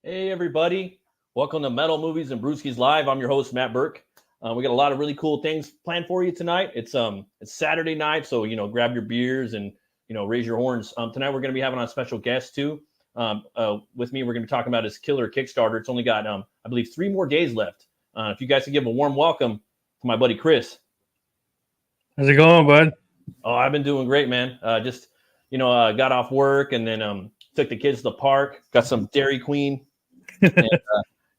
Hey, everybody. Welcome to Metal Movies and Brewskis Live. I'm your host, Matt Burke. We got a lot of really cool things planned for you tonight. It's Saturday night, so, grab your beers and, raise your horns. Tonight, we're going to be having on a special guest, too. With me, we're going to be talking about his killer Kickstarter. It's only got, I believe, 3 more days left. If you guys could give a warm welcome to my buddy, Chris. How's it going, bud? Oh, I've been doing great, man. Got off work and then took the kids to the park, got some Dairy Queen. And,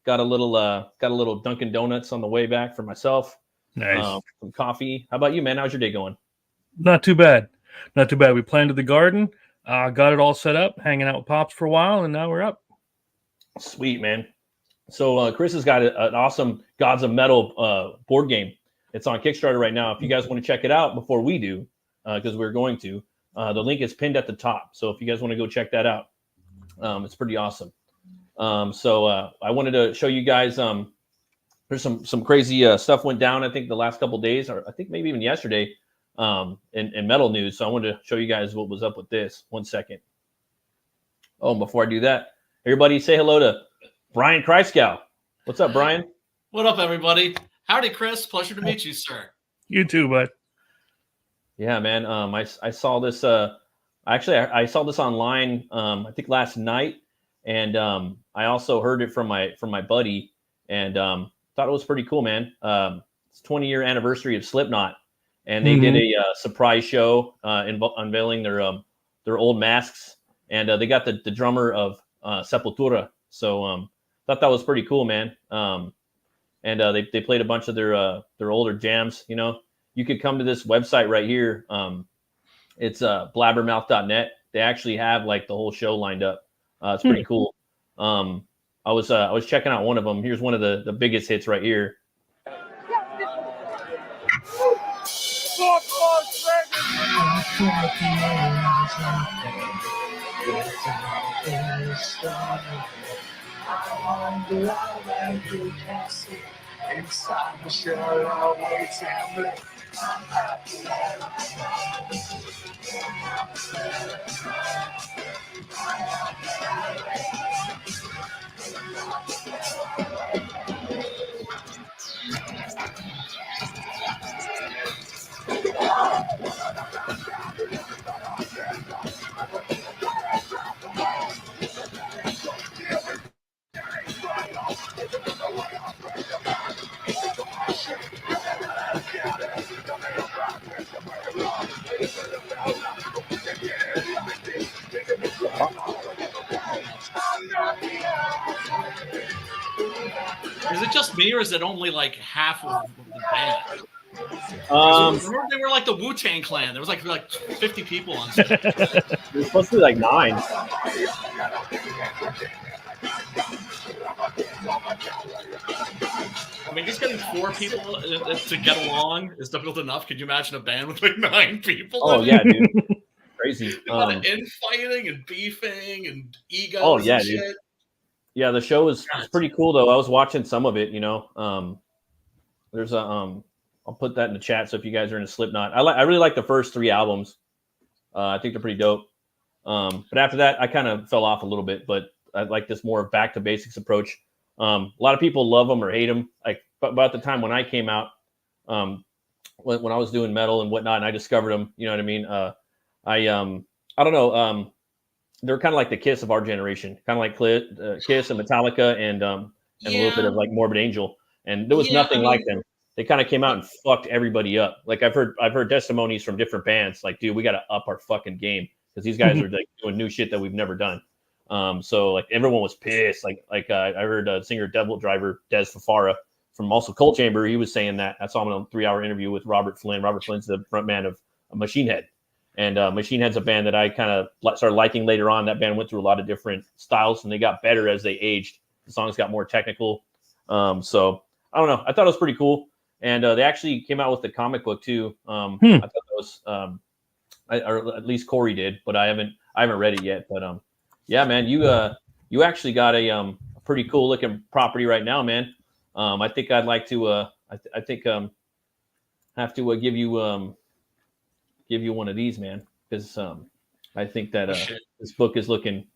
got a little Dunkin' Donuts on the way back for myself. Nice. Some coffee. How about you, man? How's your day going? Not too bad. We planted the garden, got it all set up, hanging out with Pops for a while, and now we're up. Sweet, man. So Chris has got an awesome Gods of Metal board game. It's on Kickstarter right now. If you guys want to check it out before we do, because we're going to, the link is pinned at the top. So if you guys want to go check that out, it's pretty awesome. I wanted to show you guys, there's some crazy stuff went down, I think, the last couple of days, or I think maybe even yesterday, in metal news. So I wanted to show you guys what was up with this. 1 second. Oh, before I do that, everybody say hello to Brian Christgau. What's up, Brian? What up, everybody? Howdy, Chris. Pleasure to meet you, sir. You too, bud. Yeah, man. I saw this, I saw this online, I think last night. And I also heard it from my buddy, and thought it was pretty cool, man. It's 20-year anniversary of Slipknot, and they did a surprise show unveiling their old masks, and they got the drummer of Sepultura. So thought that was pretty cool, man. And they played a bunch of their older jams. You could come to this website right here. It's blabbermouth.net. They actually have like the whole show lined up. It's pretty cool. I was checking out one of them. Here's one of the biggest hits right here. Is it just me, or is it only like half of the band? Remember they were like the Wu-Tang Clan. There was like 50 people on stage. There's supposed to be like 9. I mean, just getting 4 people to get along is difficult enough. Could you imagine a band with like 9 people? Oh yeah, dude, crazy. A lot of infighting and beefing and egos. Oh yeah, and dude. shit. Yeah, the show is pretty cool though. I was watching some of it. There's I'll put that in the chat. So if you guys are into Slipknot, I really like the first 3 albums. I think they're pretty dope. But after that, I kind of fell off a little bit. But I like this more back to basics approach. A lot of people love them or hate them. Like, but about the time when I came out, when I was doing metal and whatnot, and I discovered them, you know what I mean? I don't know. They're kind of like the Kiss of our generation, kind of like Kiss and Metallica and a little bit of like Morbid Angel. And there was nothing like them. They kind of came out and fucked everybody up. Like I've heard testimonies from different bands. Like, dude, we got to up our fucking game because these guys are like doing new shit that we've never done. So like everyone was pissed. Like I heard singer Devil Driver Des Fafara from also Cold Chamber. He was saying that. I saw him in a 3-hour interview with Robert Flynn. Robert Flynn's the front man of Machine Head. And Machine Head's a band that I kind of started liking later on. That band went through a lot of different styles, and they got better as they aged. The songs got more technical. So I don't know. I thought it was pretty cool. And they actually came out with the comic book too. I thought that was, or at least Corey did, but I haven't read it yet. But yeah, man, you actually got a pretty cool looking property right now, man. I think I'd like to. I think have to give you one of these, man, because I think that this book is looking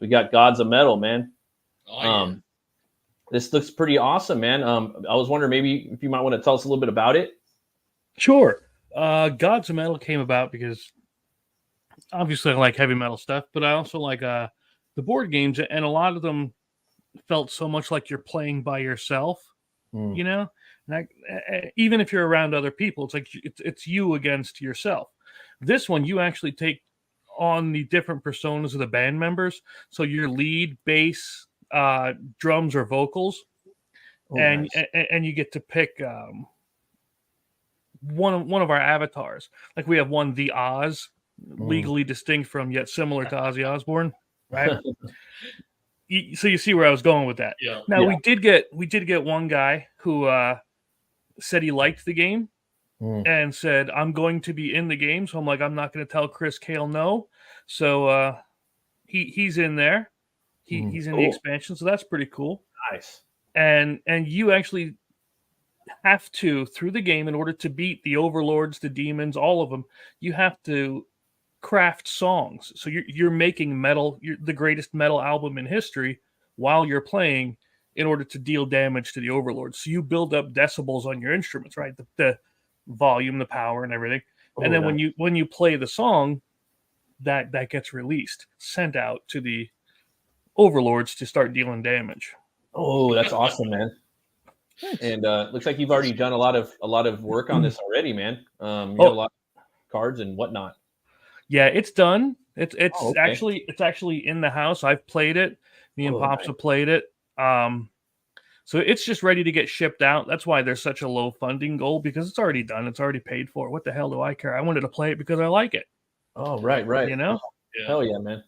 we got Gods of Metal, man. Oh, yeah. This looks pretty awesome, man. I was wondering maybe if you might want to tell us a little bit about it. Sure. Gods of Metal came about because obviously I like heavy metal stuff, but I also like the board games, and a lot of them felt so much like you're playing by yourself, you know? And even if you're around other people, it's like it's you against yourself. This one, you actually take on the different personas of the band members. So your lead, bass, drums, or vocals. And you get to pick one of our avatars. Like we have one, the Oz, legally distinct from yet similar to Ozzy Osbourne, right? So you see where I was going with that. Yeah. Now we did get one guy who said he liked the game and said, "I'm going to be in the game." So I'm like, I'm not going to tell Chrisgau no. So he's in there. He's in the expansion, so that's pretty cool. Nice. And you actually have to, through the game, in order to beat the overlords, the demons, all of them, you have to craft songs. So you're making metal, the greatest metal album in history, while you're playing, in order to deal damage to the overlords. So you build up decibels on your instruments, right? The volume, the power, and everything. And then when you play the song, that gets released, sent out to the overlords to start dealing damage. Oh, that's awesome, man. Thanks. And looks like you've already done a lot of work on this already, man. You have a lot of cards and whatnot. Yeah, it's done. It's actually in the house. I've played it. Me and Pops have played it. So it's just ready to get shipped out. That's why there's such a low funding goal, because it's already done. It's already paid for. What the hell do I care? I wanted to play it because I like it. Oh, right. You know? Yeah. Hell yeah, man.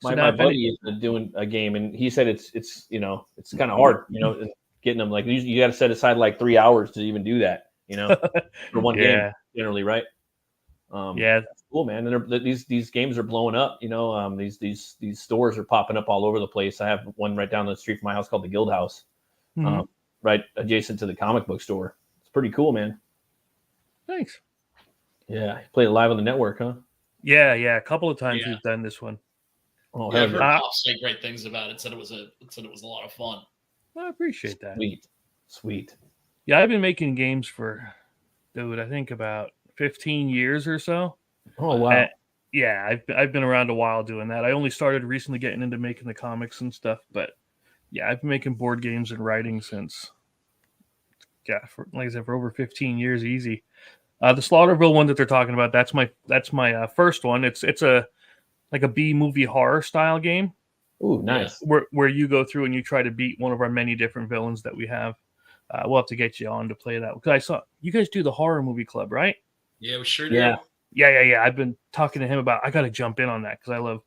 So My buddy is doing a game, and he said it's it's kind of hard, getting them. Like you got to set aside like 3 hours to even do that, for one game generally, right? That's cool, man. And these games are blowing up. These stores are popping up all over the place. I have one right down the street from my house called the Guild House, right adjacent to the comic book store. It's pretty cool, man. Thanks. Yeah, you played it live on the network, huh? Yeah. A couple of times we've done this one. Oh, yeah, I've heard Pop say great things about it. Said it was a lot of fun. I appreciate that. Sweet. Yeah, I've been making games for, I think about 15 years or so. Oh wow. I've been around a while doing that. I only started recently getting into making the comics and stuff, but yeah, I've been making board games and writing since, for over 15 years, easy. The Slaughterville one that they're talking about, that's my first one. It's like a B movie horror style game. Ooh, nice. Where you go through and you try to beat one of our many different villains that we have. We'll have to get you on to play that. Because I saw you guys do the horror movie club, right? Yeah, we sure do. Yeah. I've been talking to him about. I got to jump in on that because I love.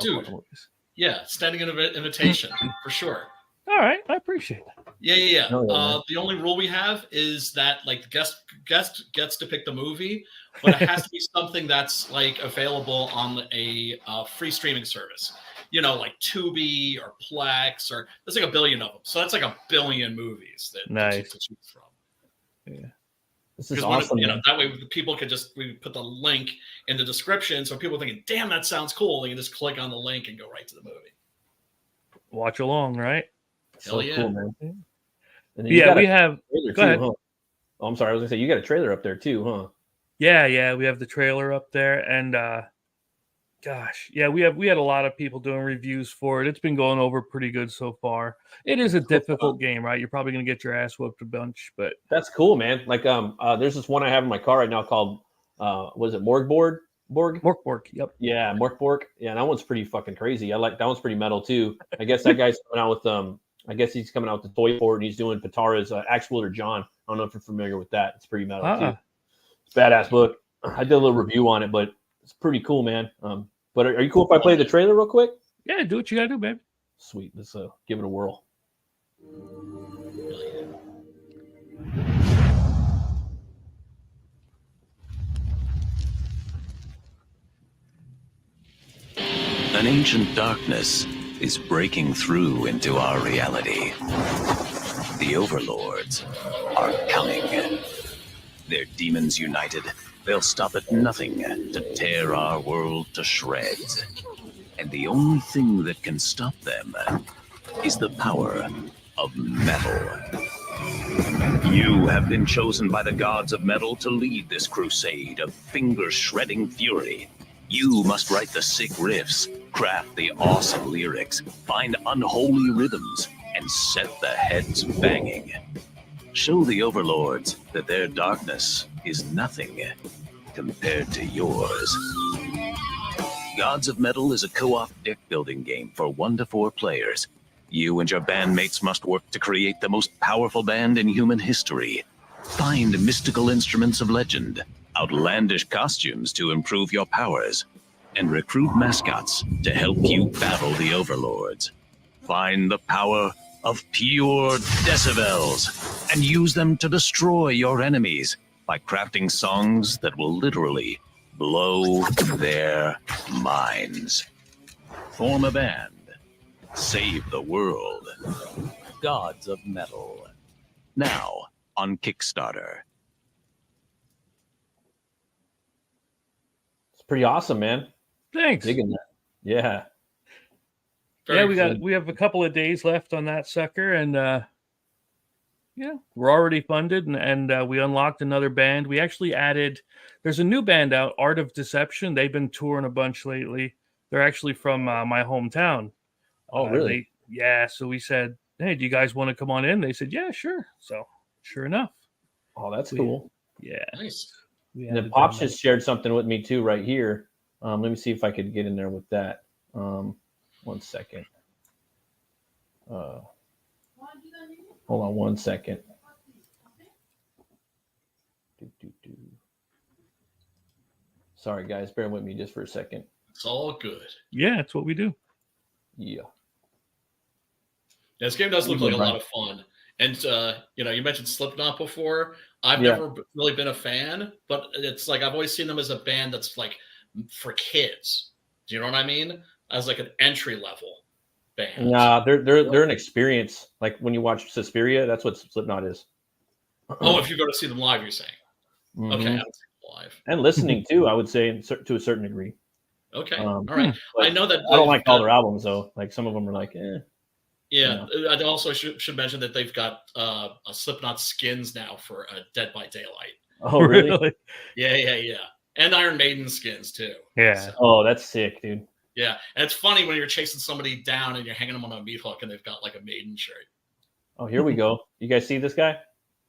Dude. Movies. Yeah, standing invitation for sure. All right, I appreciate that. Yeah. The only rule we have is that like the guest gets to pick the movie, but it has to be something that's like available on a free streaming service. Like Tubi or Plex, or there's like a billion of them. So that's like a billion movies that nice to choose from. Yeah. This is awesome. That way people could we put the link in the description, so people are thinking, "Damn, that sounds cool." They can just click on the link and go right to the movie. Watch along, right? Hell yeah, cool, man. And we have. Go ahead. Huh? Oh, I'm sorry. I was gonna say you got a trailer up there too, huh? Yeah. We have the trailer up there, and we had a lot of people doing reviews for it. It's been going over pretty good so far. It is a difficult game, right? You're probably gonna get your ass whooped a bunch, but that's cool, man. Like there's this one I have in my car right now called was it Morgborg? Morkborg, yep. Yeah, Morkborg. Yeah, that one's pretty fucking crazy. I like that one's pretty metal too. I guess that guy's coming out with I guess he's coming out with the toy port and he's doing Patara's Axe Wielder John. I don't know if you're familiar with that. It's pretty metal too. It's a badass book. I did a little review on it, but it's pretty cool, man. But are you cool if I play the trailer real quick? Yeah, do what you gotta do, baby. Sweet. Let's give it a whirl. An ancient darkness is breaking through into our reality. The overlords are coming. Their demons united, they'll stop at nothing to tear our world to shreds. And the only thing that can stop them is the power of metal. You have been chosen by the gods of metal to lead this crusade of finger-shredding fury. You must write the sick riffs, craft the awesome lyrics, find unholy rhythms, and set the heads banging. Show the overlords that their darkness is nothing compared to yours. Gods of Metal is a co-op deck-building game for 1 to 4 players. You and your bandmates must work to create the most powerful band in human history. Find mystical instruments of legend, outlandish costumes to improve your powers, and recruit mascots to help you battle the overlords. Find the power of pure decibels and use them to destroy your enemies by crafting songs that will literally blow their minds. Form a band. Save the world. Gods of Metal. Now on Kickstarter. It's pretty awesome, man. Thanks. Digging that. Yeah. We have a couple of days left on that sucker, and we're already funded, and we unlocked another band. We actually there's a new band out, Art of Deception. They've been touring a bunch lately. They're actually from my hometown. Oh, really? So we said, hey, do you guys want to come on in? They said, yeah, sure. So sure enough. Oh, that's cool. Yeah. Nice. And then Pops just shared something with me too right here. Let me see if I could get in there with that. 1 second. Hold on 1 second. Sorry, guys. Bear with me just for a second. It's all good. Yeah, it's what we do. Yeah. This game does look like a lot of fun. And, you mentioned Slipknot before. I've never really been a fan, but it's like I've always seen them as a band that's like for kids. Do you know what I mean? As like an entry level band. Nah, they're an experience. Like when you watch Suspiria, that's what Slipknot is. Oh, if you go to see them live, you're saying. Mm-hmm. Okay, I don't see them live. And listening too, I would say to a certain degree. Okay, all right. I know that I don't like all their albums though. Like some of them are like, eh. Yeah, I also should mention that they've got a Slipknot skins now for Dead by Daylight. Oh, really? Yeah. And Iron Maiden skins too. Yeah. So, oh, that's sick, dude. Yeah, and it's funny when you're chasing somebody down and you're hanging them on a meat hook and they've got like a Maiden shirt. Oh, here we go. You guys see this guy?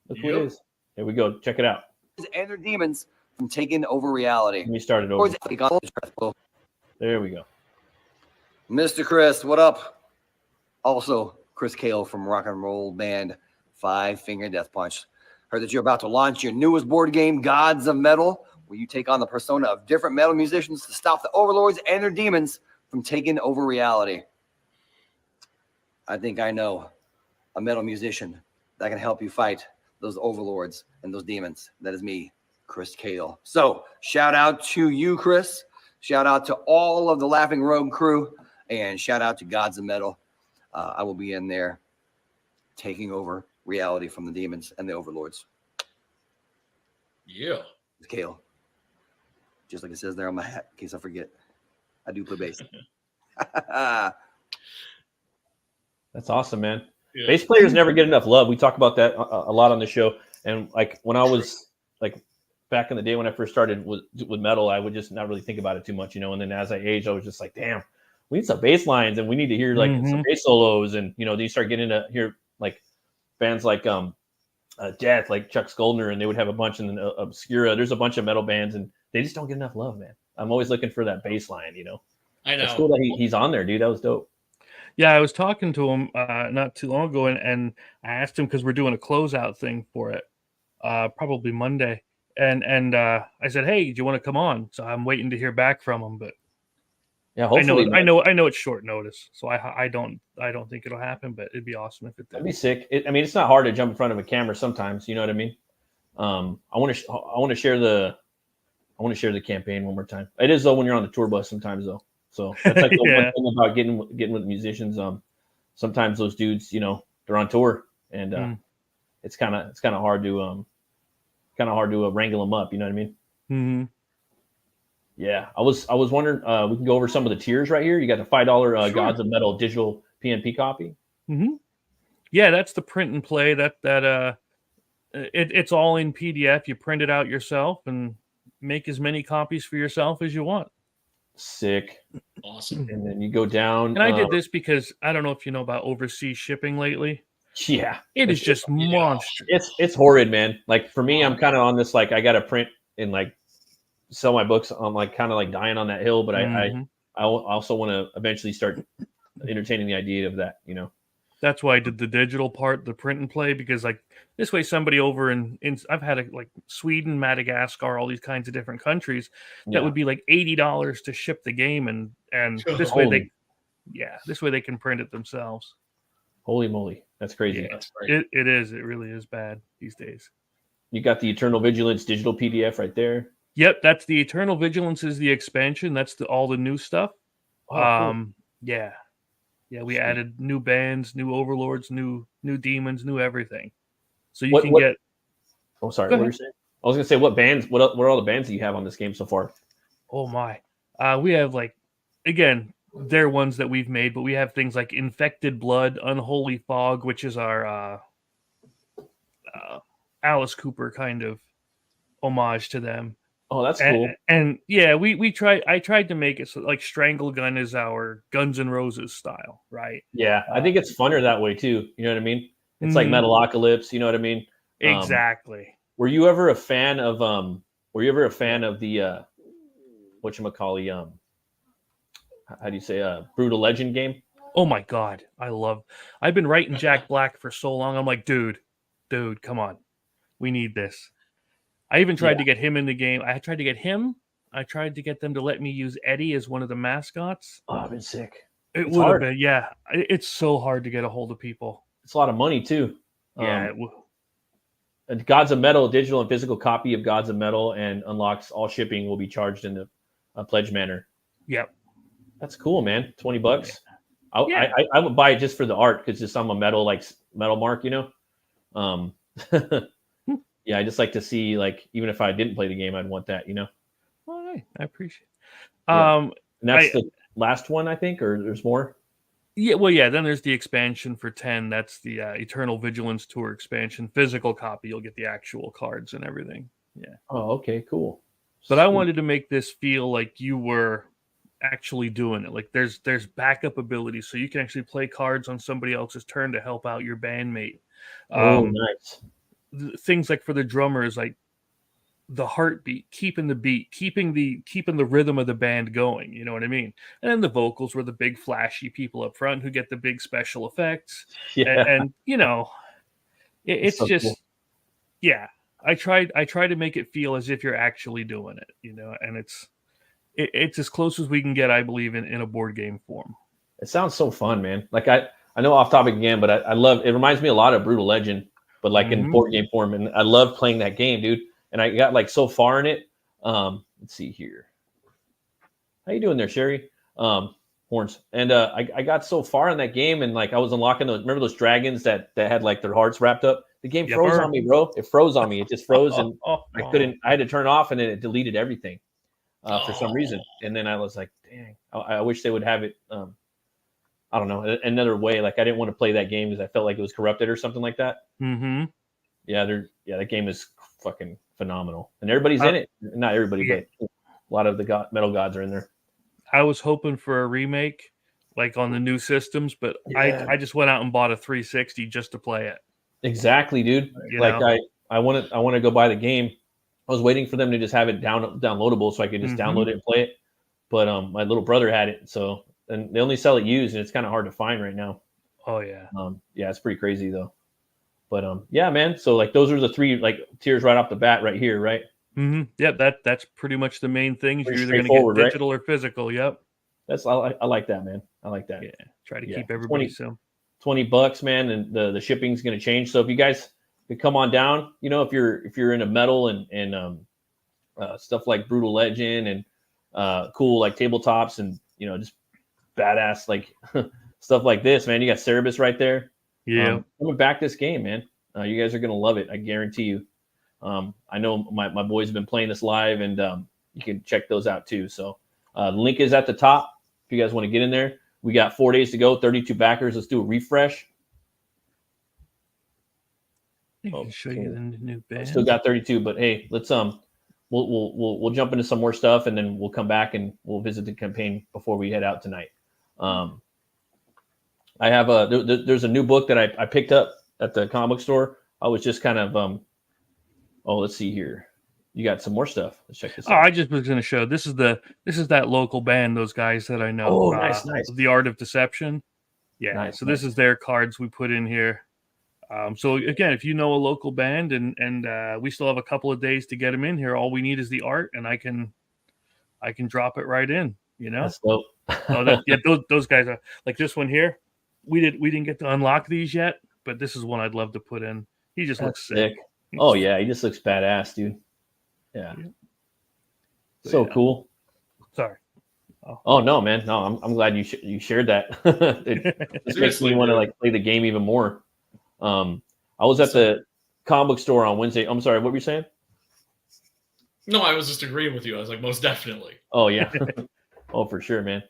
Look who it is. Here we go. Check it out. And their demons from taking over reality. Let me start it over. There we go. Mr. Chris, what up? Also, Chrisgau from rock and roll band Five Finger Death Punch. Heard that you're about to launch your newest board game, Gods of Metal, where you take on the persona of different metal musicians to stop the overlords and their demons from taking over reality. I think I know a metal musician that can help you fight those overlords and those demons. That is me, Chrisgau. So shout out to you, Chris. Shout out to all of the Laughing Rogue crew, and shout out to Gods of Metal. I will be in there taking over reality from the demons and the overlords. Yeah. Kale. Just like it says there on my hat, in case I forget. I do play bass. That's awesome, man. Yeah. Bass players never get enough love. We talk about that a lot on the show. And like when I was like back in the day when I first started with metal, I would just not really think about it too much, And then as I aged, I was just like, damn, we need some bass lines and we need to hear like some bass solos. And, then you start getting to hear like bands like Death, like Chuck Schuldiner, and they would have a bunch in Obscura. There's a bunch of metal bands and they just don't get enough love, man. I'm always looking for that bass line, I know. It's cool that he's on there, dude. That was dope. Yeah, I was talking to him not too long ago, and I asked him because we're doing a closeout thing for it, probably Monday. And I said, hey, do you want to come on? So I'm waiting to hear back from him, but yeah, hopefully, I know it's short notice, so I don't think it'll happen, but it'd be awesome if it did. That'd be sick. It's not hard to jump in front of a camera sometimes. You know what I mean? I want to share the campaign one more time. It is though when you're on the tour bus sometimes though. So that's like the one thing about getting with musicians. Sometimes those dudes, they're on tour and it's kind of hard to wrangle them up. You know what I mean? Mm-hmm. Yeah, I was wondering. We can go over some of the tiers right here. You got the $5 Sure. Gods of Metal digital PNP copy. Mm-hmm. Yeah, that's the print and play. It's all in PDF. You print it out yourself and make as many copies for yourself as you want. Sick. Awesome. And then you go down. And I did this because I don't know if you know about overseas shipping lately. Yeah, It is just monstrous. It's horrid, man. Like for me, I'm kind of on this. Like I got to print and like sell my books. I'm like kind of like dying on that hill, but I also want to eventually start entertaining the idea of that. You know. That's why I did the digital part, the print and play, because like this way, somebody over in I've had like Sweden, Madagascar, all these kinds of different countries that would be like $80 to ship the game, and this way they can print it themselves. Holy moly, that's crazy. Yeah, that's right. It is. It really is bad these days. You got the Eternal Vigilance digital PDF right there. Yep, that's the Eternal Vigilance is the expansion. That's all the new stuff. Oh, cool. Yeah. Yeah, we added new bands, new overlords, new demons, new everything. So you can get. Oh, sorry. What were you saying? I was gonna say, what bands? What are all the bands that you have on this game so far? Oh my, we have like, again, they're ones that we've made, but we have things like Infected Blood, Unholy Fog, which is our Alice Cooper kind of homage to them. Oh, that's cool. And yeah, I tried to make it so like Strangle Gun is our Guns N' Roses style, right? Yeah, I think it's funner that way too. You know what I mean? It's like Metalocalypse, you know what I mean? Exactly. Were you ever a fan of the whatchamacallit, how do you say Brutal Legend game? Oh my god, I've been writing Jack Black for so long. I'm like, dude, come on. We need this. I even tried to get him in the game. I tried to get him. I tried to get them to let me use Eddie as one of the mascots. Oh, I've been sick. It would have been, yeah. It's so hard to get a hold of people. It's a lot of money too. Yeah. Gods of Metal, digital and physical copy of Gods of Metal, and unlocks all shipping will be charged in the pledge manner. Yep. That's cool, man. $20. Yeah. I would buy it just for the art because just I'm a metal mark, you know. Yeah, I just like to see, like, even if I didn't play the game, I'd want that, you know. All right, I appreciate it. And that's the last one, I think, or there's more. Yeah, well, yeah. Then there's the expansion for 10. That's the Eternal Vigilance Tour expansion, physical copy. You'll get the actual cards and everything. Yeah. Oh, okay, cool. But I wanted to make this feel like you were actually doing it. Like there's backup ability, so you can actually play cards on somebody else's turn to help out your bandmate. Nice. Things like for the drummers, like the heartbeat, keeping the beat, keeping the rhythm of the band going. You know what I mean? And then the vocals were the big flashy people up front who get the big special effects. Yeah. And you know, it's so just cool. Yeah. I try to make it feel as if you're actually doing it, you know, and it's as close as we can get, I believe, in a board game form. It sounds so fun, man. Like I know off topic again, but I love it. Reminds me a lot of Brutal Legend, but like in board game form, and I love playing that game, dude. And I got like so far in it. Let's see here. How you doing there, Sherry? Horns. And I got so far in that game, and like I was unlocking those. Remember those dragons that had like their hearts wrapped up? The game froze on me, bro. It froze on me. It just froze, and I couldn't. I had to turn it off, and then it deleted everything for some reason. And then I was like, dang, I wish they would have it. I don't know, another way. Like I didn't want to play that game because I felt like it was corrupted or something like that. Mm-hmm. Yeah, that game is fucking phenomenal, and everybody's in it. Not everybody, but a lot of the metal gods are in there. I was hoping for a remake, like on the new systems, but I just went out and bought a 360 just to play it. Exactly, dude. I want to go buy the game. I was waiting for them to just have it downloadable so I could just download it and play it. But my little brother had it, so and they only sell it used, and it's kind of hard to find right now. Oh yeah. Yeah, it's pretty crazy though. But yeah, man. So like those are the three like tiers right off the bat right here, right? Mm-hmm. Yep, that's pretty much the main thing. You're either going to get digital or physical. Yep. I like that, man. I like that. Yeah. Try to keep everybody simple. $20, man, and the shipping's going to change. So if you guys could come on down, you know, if you're into metal and stuff like Brutal Legend and cool like tabletops and you know just badass like stuff like this, man. You got Cerebus right there. Yeah, coming back this game, man. You guys are gonna love it. I guarantee you. I know my boys have been playing this live, and you can check those out too. So the link is at the top if you guys want to get in there. We got 4 days to go, 32 backers. Let's do a refresh. I can show you the new band. Still got 32, but hey, let's we'll jump into some more stuff, and then we'll come back and we'll visit the campaign before we head out tonight. I have there's a new book that I picked up at the comic store. I was just kind of let's see here. You got some more stuff. Let's check this out. I just was going to show this is that local band, those guys that I know. Oh, nice. The Art of Deception. Yeah. Nice, so this is their cards we put in here. So again, if you know a local band and we still have a couple of days to get them in here, all we need is the art, and I can drop it right in. You know, That's dope. Those guys are like this one here. We didn't get to unlock these yet, but this is one I'd love to put in. He just looks sick. Oh yeah, he just looks badass, dude. Yeah. So cool. Sorry. Oh no, man. No, I'm glad you shared that. It makes me want to like play the game even more. I was at the comic book store on Wednesday. I'm sorry, what were you saying? No, I was just agreeing with you. I was like, most definitely. Oh yeah. Oh, for sure, man.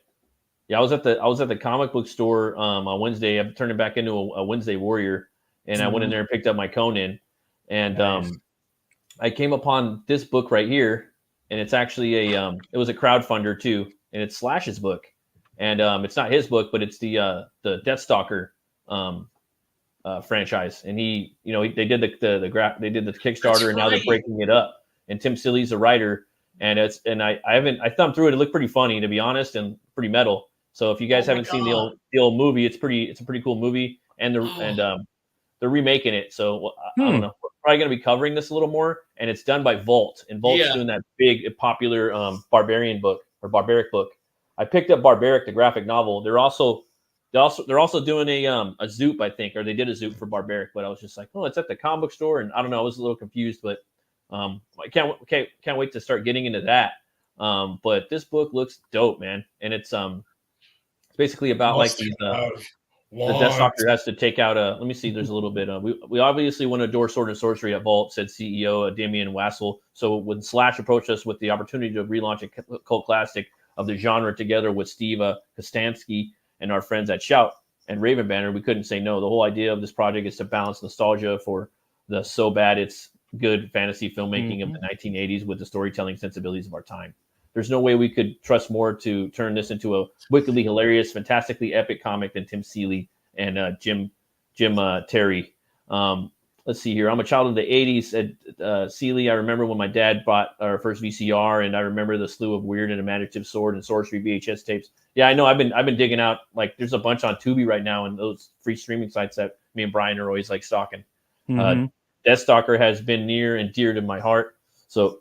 Yeah, I was at the comic book store on Wednesday. I'm turning back into a Wednesday warrior, and I went in there and picked up my Conan, and Nice. I came upon this book right here, and it's actually it was a crowdfunder too, and it's Slash's book, and it's not his book, but it's the Deathstalker franchise, and they did the Kickstarter, and now they're breaking it up. And Tim Silly's a writer, and I thumbed through it. It looked pretty funny, to be honest, and pretty metal. So if you guys haven't seen the old movie, it's a pretty cool movie, and they're remaking it. So I don't know. We're probably going to be covering this a little more, and it's done by Vault, and Vault's doing that big popular barbaric book. I picked up Barbaric, the graphic novel. They're also doing a Zoop, I think, or they did a Zoop for Barbaric, but I was just like, oh, it's at the comic book store, and I don't know, I was a little confused, but I can't wait to start getting into that. But this book looks dope, man, and it's basically about the Deathstalker has to take out let me see, there's a little bit we obviously want to adore sword and sorcery at Vault, said CEO Damian Wassel. So when Slash approached us with the opportunity to relaunch a cult classic of the genre together with Steve Kostansky and our friends at Shout and Raven Banner, we couldn't say no. The whole idea of this project is to balance nostalgia for the so bad it's good fantasy filmmaking of the 1980s with the storytelling sensibilities of our time. There's no way we could trust more to turn this into a wickedly hilarious, fantastically epic comic than Tim Seeley and Jim Terry. Let's see here. I'm a child of the 80s. At Seeley, I remember when my dad bought our first VCR, and I remember the slew of weird and imaginative sword and sorcery VHS tapes. Yeah, I know. I've been digging out, like, there's a bunch on Tubi right now, and those free streaming sites that me and Brian are always like stalking. Deathstalker has been near and dear to my heart. So,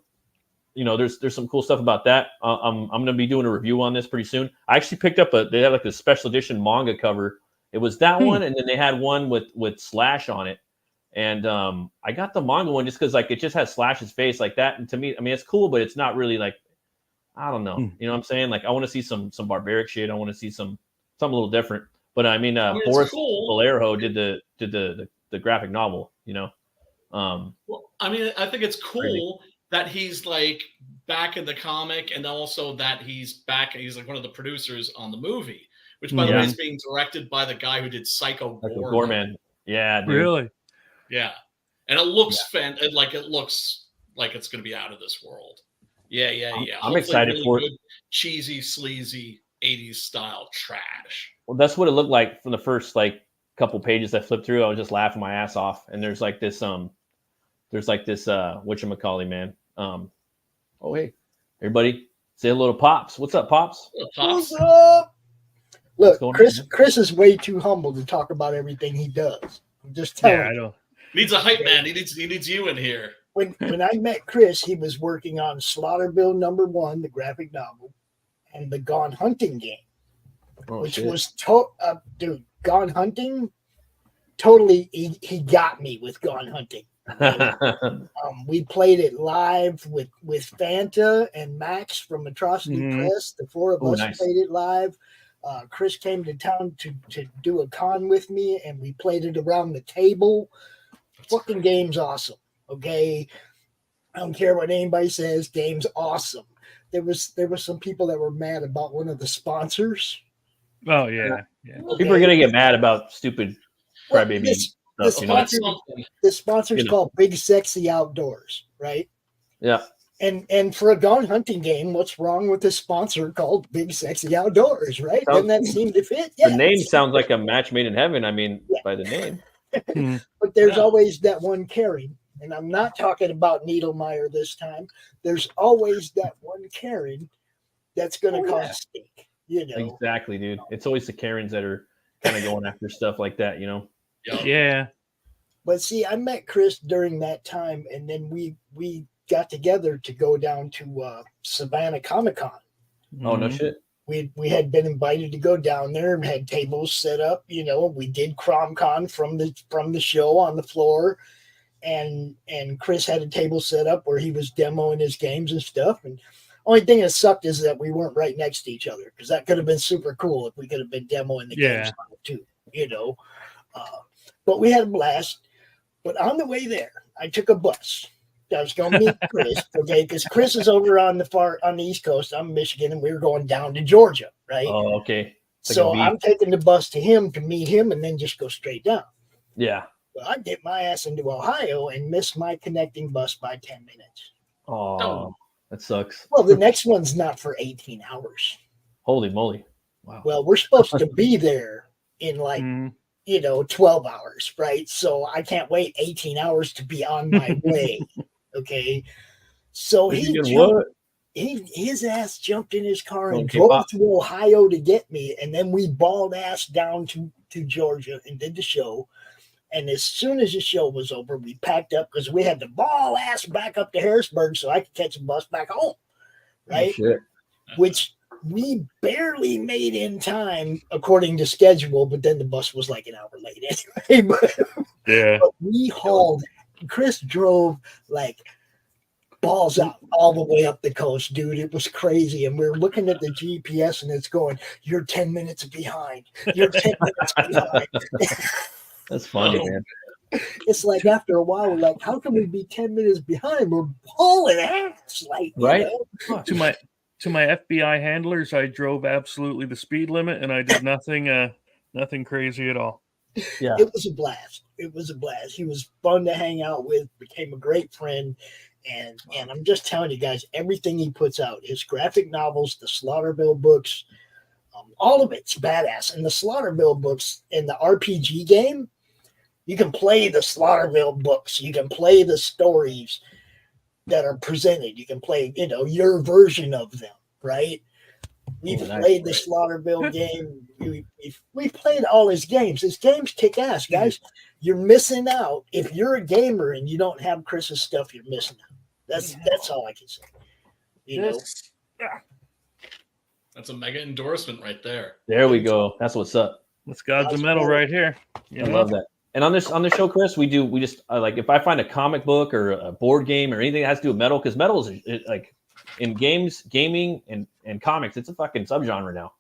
there's some cool stuff about that. I'm going to be doing a review on this pretty soon. I actually picked up they had like a special edition manga cover. It was that one, and then they had one with Slash on it. And I got the manga one just because like it just has Slash's face like that. And to me, I mean, it's cool, but it's not really like, I don't know. You know what I'm saying? Like I want to see some barbaric shit. I want to see something a little different. But I mean, Boris Vallejo did the graphic novel, Well, I mean, I think it's cool that he's like back in the comic, and also that he's back. He's like one of the producers on the movie, which by the way is being directed by the guy who did Psycho Gorman. Yeah, dude. Really? Yeah, and it looks it looks like it's going to be out of this world. Yeah. I'm excited for it. Cheesy, sleazy 80s style trash. Well, that's what it looked like from the first like couple pages I flipped through. I was just laughing my ass off. And there's like this whatchamacallit, man. Oh hey, everybody, say hello to Pops. What's up, Pops? What's up? Look, Chris on? Chris is way too humble to talk about everything he does. I'm just telling you. I know. Needs a hype man. He needs you in here. When I met Chris, he was working on Slaughterville #1, the graphic novel, and the Gone Hunting game, which was dude, Gone Hunting. Totally, he got me with Gone Hunting. We played it live with Fanta and Max from Atrocity Press. The four of us played it live. Chris came to town to do a con with me, and we played it around the table. Fucking game's awesome. Okay, I don't care what anybody says. Game's awesome. there was some people that were mad about one of the sponsors. Oh yeah. People are gonna get mad about stupid crybaby The stuff. You know? sponsor's You know. called Big Sexy Outdoors, right? Yeah. And for a gone hunting game, what's wrong with a sponsor called Big Sexy Outdoors, right? Doesn't that seem to fit? The name sounds like a match made in heaven. I mean, by the name. But there's always that one Karen, and I'm not talking about Needlemeyer this time. There's always that one Karen that's going to cause a stink, you know. Exactly, dude. It's always the Karens that are kind of going after stuff like that, you know. Yeah. But see, I met Chris during that time, and then we got together to go down to Savannah Comic-Con. Oh, no shit. We had been invited to go down there and had tables set up, you know. We did CromCon from the show on the floor, and Chris had a table set up where he was demoing his games and stuff. And only thing that sucked is that we weren't right next to each other, because that could have been super cool if we could have been demoing the games too, you know. But we had a blast. But on the way there, I took a bus. I was going to meet Chris, okay, because Chris is over on the East Coast. I'm in Michigan, and we were going down to Georgia, right? Oh, okay. So I'm taking the bus to him to meet him, and then just go straight down. Yeah. Well, I get my ass into Ohio and miss my connecting bus by 10 minutes. Oh, that sucks. Well, the next one's not for 18 hours. Holy moly! Wow. Well, we're supposed to be there in 12 hours, right? So I can't wait 18 hours to be on my way. Okay. So his ass jumped in his car and drove to Ohio to get me. And then we balled ass down to Georgia and did the show. And as soon as the show was over, we packed up because we had to ball ass back up to Harrisburg so I could catch a bus back home. Right. Oh, which we barely made in time according to schedule, but then the bus was like an hour late anyway. But we hauled. Chris drove like balls out all the way up the coast, dude. It was crazy. And we're looking at the GPS and it's going, "You're 10 minutes behind. You're 10 minutes behind." That's funny, man. It's like after a while, we're like, how can we be 10 minutes behind? We're hauling ass. Like, right? To my FBI handlers, I drove absolutely the speed limit, and I did nothing crazy at all. Yeah, it was a blast. It was a blast. He was fun to hang out with. Became a great friend, and I'm just telling you guys, everything he puts out, his graphic novels, the Slaughterville books, all of it's badass. And the Slaughterville books in the RPG game, you can play the Slaughterville books. You can play the stories that are presented. You can play, your version of them, right? We've played the Slaughterville game. We've played all his games. His games kick ass, guys. You're missing out. If you're a gamer and you don't have Chris's stuff, you're missing out. That's all I can say. That's a mega endorsement right there. There we go. That's what's up. That's Gods of Metal right here. I love that. And on the show, Chris, we just like if I find a comic book or a board game or anything that has to do with metal, because metal is like in games, gaming, and comics, it's a fucking subgenre now,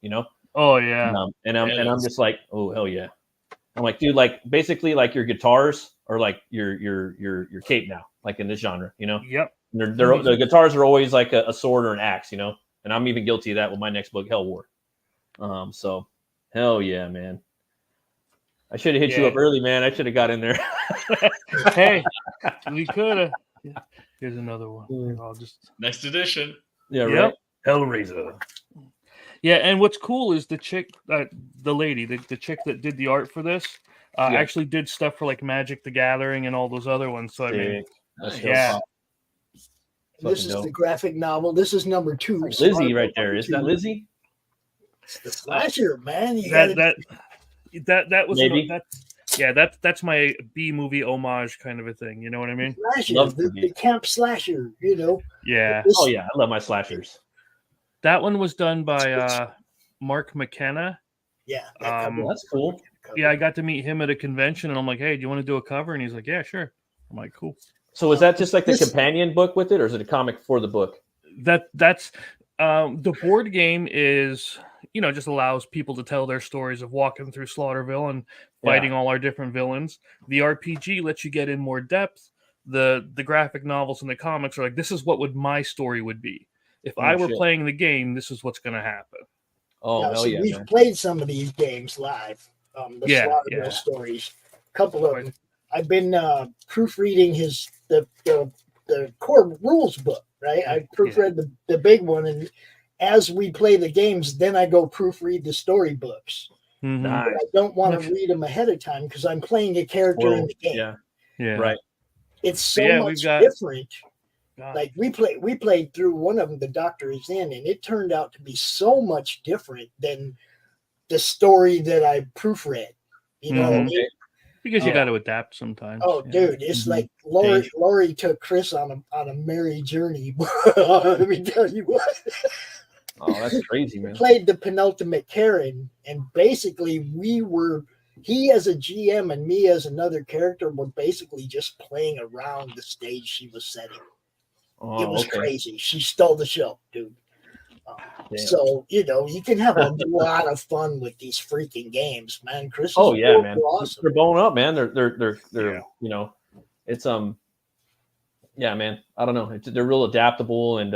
Oh yeah. And I'm just like, oh hell yeah. I'm like, dude, like basically like your guitars are like your cape now, like in this genre, Yep. The guitars are always like a sword or an axe, and I'm even guilty of that with my next book, Hell War. So hell yeah, man. I should have hit you up early, man. I should have got in there. Hey, we could have. Here's another one. I'll just next edition. Yeah, right. Hellraiser. Yeah, and what's cool is the chick, the lady, the chick that did the art for this, actually did stuff for like Magic the Gathering and all those other ones. So I mean, yeah. This is the graphic novel. This is number 2. Like Lizzie right there. Isn't that Lizzie? It's the slasher, man. That was maybe. That's my B movie homage kind of a thing. You know what I mean? Slasher, the camp slasher. Yeah. Oh yeah, I love my slashers. That one was done by Mark McKenna. Yeah, that's cool. Yeah, I got to meet him at a convention, and I'm like, "Hey, do you want to do a cover?" And he's like, "Yeah, sure." I'm like, "Cool." So is that just like the companion book with it, or is it a comic for the book? That's the board game is, just allows people to tell their stories of walking through Slaughterville and fighting all our different villains. The RPG lets you get in more depth. The graphic novels and the comics are like, this is what my story would be. If Oh, I were shit. playing the game, this is what's going to happen. Oh, hell yeah, we've man. played some of these games live. The Slaughterville stories, a couple of them. I've been proofreading the core rules book, right? I proofread the big one, and as we play the games, then I go proofread the storybooks. Mhm. Nice. But I don't want to read them ahead of time because I'm playing a character in the game. Yeah. Yeah. Right. It's so Yeah, much we've got- different. God. Like we played through one of them, The Doctor Is In, and it turned out to be so much different than the story that I proofread. You know what I mean? Because you Oh. got to adapt sometimes. Oh, yeah. dude, it's like Laurie took Chris on a merry journey. Let me tell you what. Oh, that's crazy, man. Played the penultimate Karen, and basically he as a GM and me as another character were basically just playing around the stage she was setting. Oh, It was okay. crazy. She stole the show, dude. Damn. So, you can have a lot of fun with these freaking games, man. Chris, Oh yeah, man. awesome. They're blowing up, man. They're it's yeah, man. I don't know. They're real adaptable, and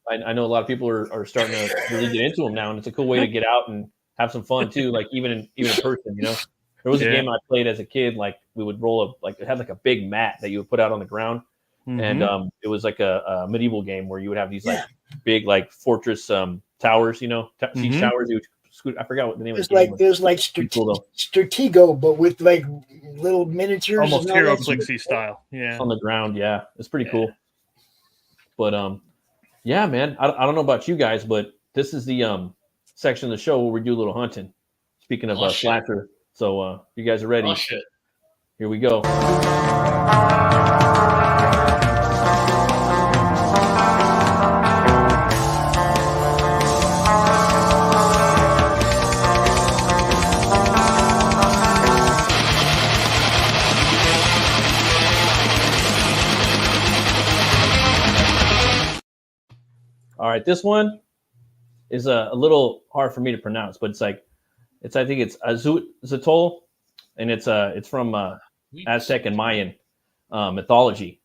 I know a lot of people are starting to really get into them now, and it's a cool way to get out and have some fun too. Like even in person, There was a game I played as a kid. Like we would roll it had like a big mat that you would put out on the ground, and it was like a medieval game where you would have these like big like fortress towers, siege towers. I forgot what the name of the game was. It was like Stratego, but with like little miniatures. Almost and all Hero that Clixy shit. style. Yeah. On the ground. Yeah, it's pretty cool. But yeah, man. I don't know about you guys, but this is the section of the show where we do a little hunting. Speaking of slasher, so you guys are ready? Oh shit! Here we go. All right, this one is a little hard for me to pronounce, but I think it's Azutl, and it's from Aztec and Mayan mythology.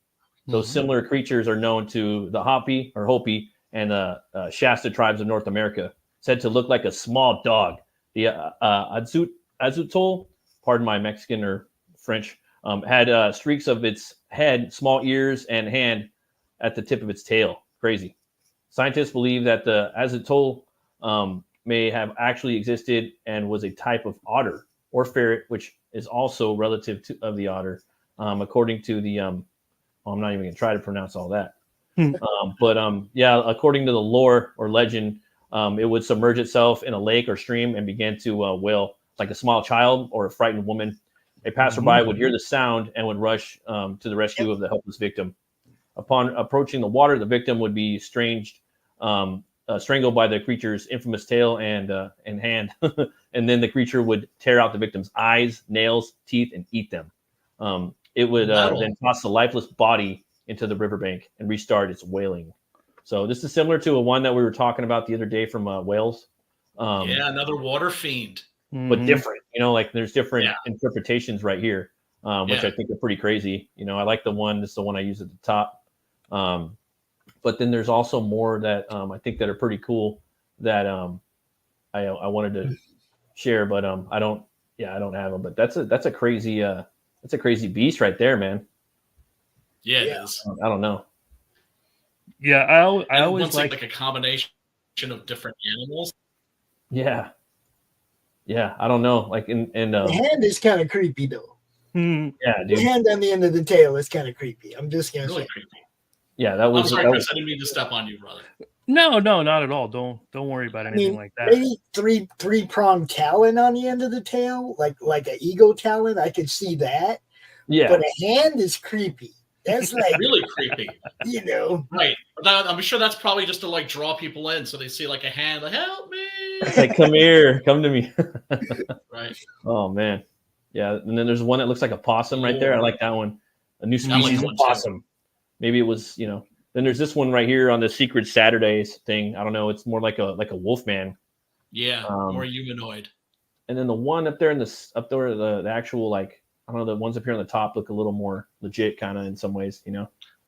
Those similar creatures are known to the Hopi and the Shasta tribes of North America, said to look like a small dog. The Azutl, pardon my Mexican or French, had streaks of its head, small ears, and hand at the tip of its tail. Crazy. Scientists believe that the Azutl may have actually existed and was a type of otter or ferret, which is also relative of the otter, according to the I'm not even going to try to pronounce all that. According to the lore or legend, it would submerge itself in a lake or stream and begin to wail like a small child or a frightened woman. A passerby would hear the sound and would rush to the rescue of the helpless victim. Upon approaching the water, the victim would be strangled by the creature's infamous tail and hand, and then the creature would tear out the victim's eyes, nails, teeth, and eat them. It would then toss the lifeless body into the riverbank and restart its wailing. So this is similar to one that we were talking about the other day from Wales. Another water fiend, but different. Like there's different interpretations right here, which I think are pretty crazy. I like the one. This is the one I use at the top. But then there's also more that I think that are pretty cool that I wanted to share, but I don't have them. But that's a crazy beast right there, man. Yeah, it is. I don't know. Yeah, I always like a combination of different animals. Yeah, I don't know. Like the hand is kind of creepy though. Yeah, dude. The hand on the end of the tail is kind of creepy. I'm just gonna say. Creepy. Yeah, that was. I'm sorry, Chris. I didn't mean to step on you, brother. No, not at all. Don't worry about anything like that. Maybe three-pronged talon on the end of the tail, like an eagle talon. I could see that. Yeah, but a hand is creepy. That's like really creepy. Right? I'm sure that's probably just to like draw people in, so they see like a hand, like help me. Like come here, come to me. Right. Oh man, yeah. And then there's one that looks like a possum right there. I like that one. A new species of possum. Too. Maybe it was, Then there's this one right here on the Secret Saturdays thing. I don't know. It's more like a wolf man. Yeah, more humanoid. And then the one up there the actual like I don't know, the ones up here on the top look a little more legit, kind of in some ways,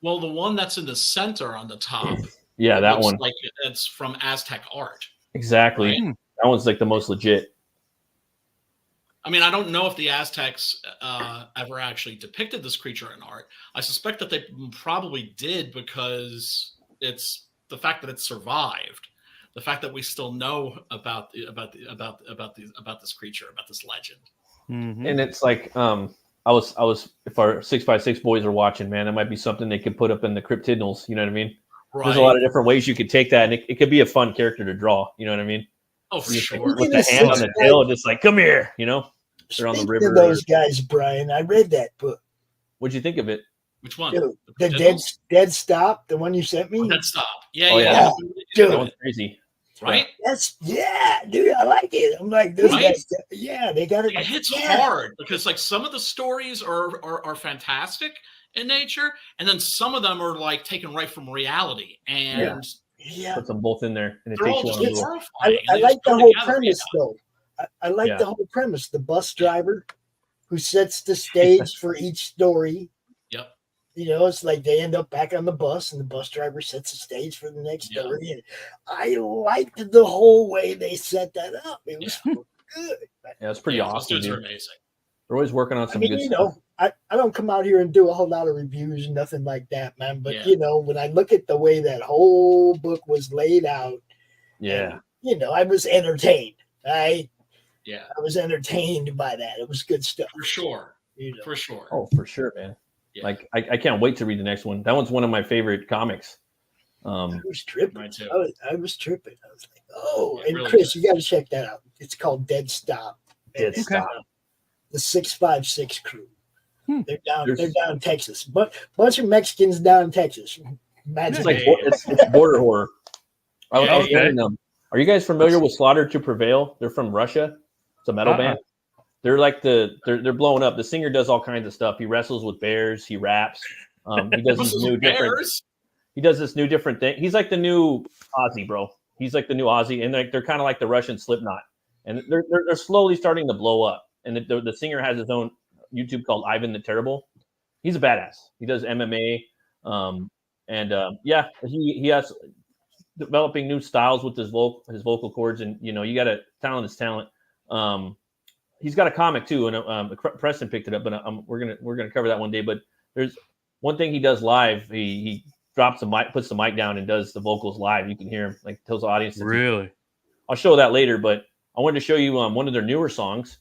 Well, the one that's in the center on the top. Yeah, that one. Like that's from Aztec art. Exactly. Right? That one's like the most legit. I mean, I don't know if the Aztecs ever actually depicted this creature in art. I suspect that they probably did, because it's the fact that it survived, the fact that we still know about this creature, about this legend. Mm-hmm. And it's like, I was if our 6x6 boys are watching, man, it might be something they could put up in the cryptidnals. You know what I mean? Right. There's a lot of different ways you could take that, and it could be a fun character to draw. You know what I mean? Oh, for Just sure. like, with the hand on the tail, just like, come here. You know? They're on the Speaking river. of those guys, Brian, I read that book. What'd you think of it? Which one? Dude, the dead stop, the one you sent me. Dead Stop. Yeah, Oh, yeah. Dude. That one's crazy. Right? Dude, I like it. I'm like, those Right? guys, yeah, they got it. It hits yeah. hard, because like some of the stories are fantastic in nature, and then some of them are like taken right from reality, and Yeah, Put them both in there, and it they're takes all you just on a little. horrifying. I They like just the go whole together, premise though. I like Yeah. the whole premise. The bus driver who sets the stage for each story. Yep. You know, it's like they end up back on the bus, and the bus driver sets the stage for the next Yeah. story. And I liked the whole way they set that up. It was good. Yeah, it's pretty Those awesome, dudes are dude. amazing. They're always working on I some mean, good you stuff. know, I don't come out here and do a whole lot of reviews and nothing like that, man. But Yeah. you know, when I look at the way that whole book was laid out, Yeah. and, you know, I was entertained. I Yeah, was entertained by that. It was good stuff. for sure. You know. For sure. Oh, for sure, man. Yeah. Like, I can't wait to read the next one. That one's one of my favorite comics. I was tripping. Mine too. I was tripping. I was like, oh, Yeah, and really Chris, good. you got to check that out. It's called Dead Stop. Dead And Stop. The 656 crew. Hmm. They're down. There's- They're down in Texas. But bunch of Mexicans down in Texas. Imagine It's like Yeah. it's border horror. I was Okay. wondering, are you guys familiar with Slaughter to Prevail? They're from Russia. It's a metal Uh-uh. band. They're like they're blowing up. The singer does all kinds of stuff. He wrestles with bears. He raps. He does these new different. Bears? He does this new different thing. He's like the new Ozzy, bro. He's like the new Ozzy, and they're kind of like the Russian Slipknot, and they're slowly starting to blow up. And the singer has his own YouTube called Ivan the Terrible. He's a badass. He does MMA, he has developing new styles with his vocal cords, and you know, you got to talent is talent. He's got a comic too, and Preston picked it up, but we're gonna cover that one day. But there's one thing he does live. He drops the mic, puts the mic down, and does the vocals live. You can hear him, like, tells the audience. Really? I'll show that later, but I wanted to show you one of their newer songs.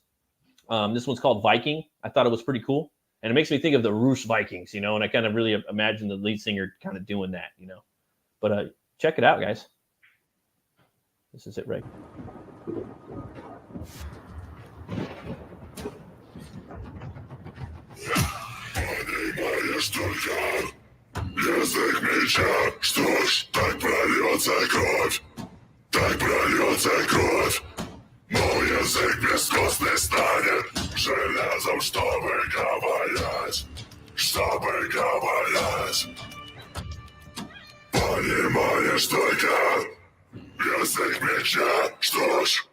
This one's called Viking. I thought it was pretty cool, and it makes me think of the Rus Vikings, you know. And I kind of really imagine the lead singer kind of doing that, you know. But check it out, guys. This is it, right? Язык меча, что ж, так прольется кровь, так прольется кровь. Мой язык бескостный станет железом, чтобы говорить, чтобы говорить. Понимаешь только язык меча, что ж.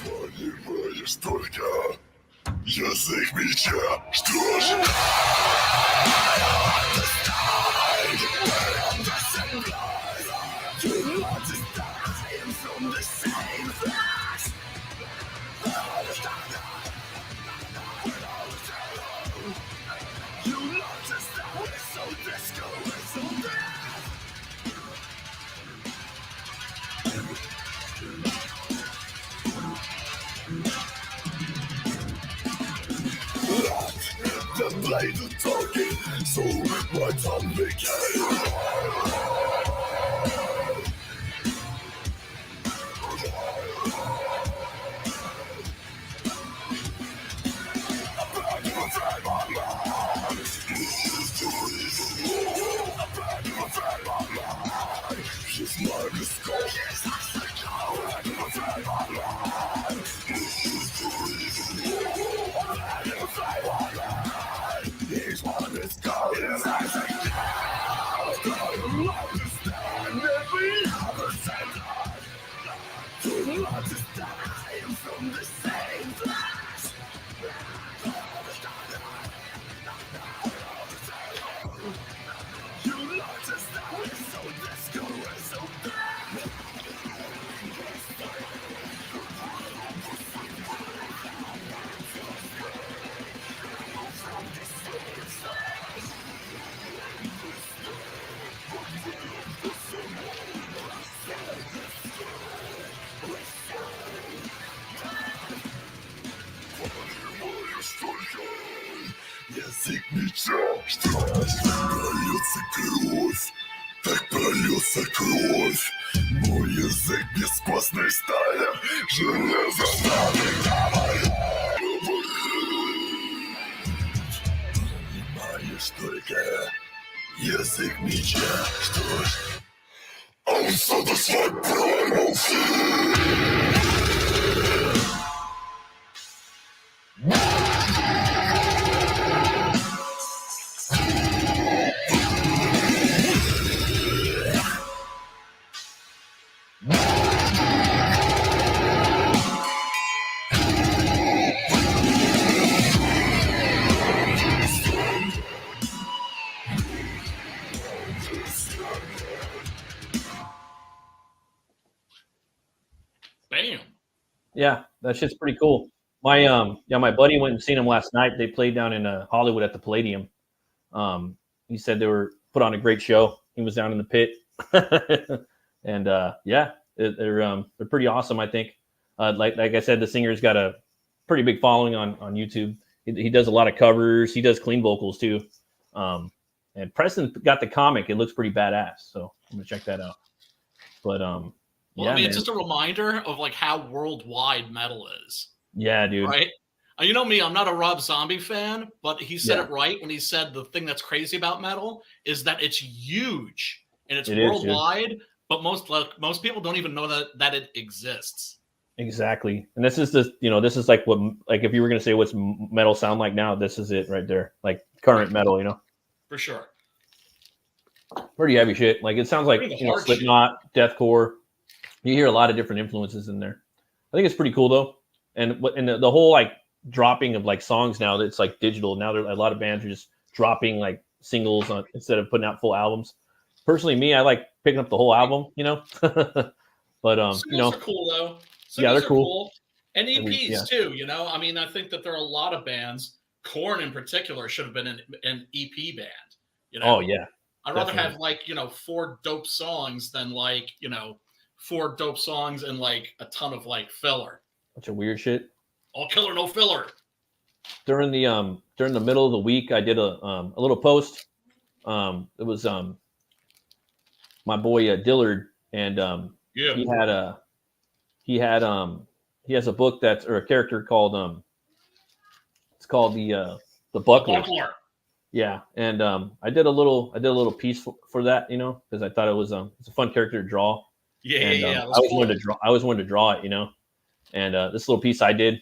Понимаешь только язык меча, что ж. play the talking, so my tongue became. She's my mistake. He's one of his goals. Understand every other sentence. To understand from the same place. You notice that we're so disco and so bad. Signature, что прольется кровь, так прольется кровь. Мой язык без костной стали, железо стали. Понимаешь только язык меча, что ж, он satisfied primal fear. Bam. Yeah, that shit's pretty cool. My my buddy went and seen him last night. They played down in Hollywood at the Palladium. He said they were put on a great show. He was down in the pit, and yeah, they're pretty awesome. I think, like I said, the singer's got a pretty big following on YouTube. He does a lot of covers. He does clean vocals too. And Preston got the comic. It looks pretty badass. So I'm gonna check that out. But Well, yeah, I mean, man. it's just a reminder of like how worldwide metal is, Yeah, dude. right? You know me, I'm not a Rob Zombie fan, but he said Yeah. it right when he said the thing that's crazy about metal is that it's huge and it's It is, dude. worldwide, but most people don't even know that it exists. Exactly. And this is this is like if you were gonna say what's metal sound like now, this is it right there. Like current metal, For sure. pretty heavy shit. Like it sounds like Pretty hard Slipknot, deathcore. You hear a lot of different influences in there. I think it's pretty cool though. And the whole like dropping of like songs now that's like digital. Now there a lot of bands are just dropping like singles on instead of putting out full albums. Personally, me, I like picking up the whole album, But Singles are cool though. Yeah, they're Singles are cool. And I mean, EPs yeah. too, I mean, I think that there are a lot of bands, Korn in particular, should have been an EP band. Oh yeah. I'd rather definitely. have 4 dope songs than 4 dope songs and like a ton of like filler. Bunch of weird shit. All killer, no filler. During the middle of the week, I did a little post. It was my boy Dillard, and Yeah. he has a book or a character called it's called the Buckler. Buckler. Yeah, and I did a little piece for that, because I thought it was it's a fun character to draw. Yeah, And, yeah. I always wanted to draw it, And this little piece I did.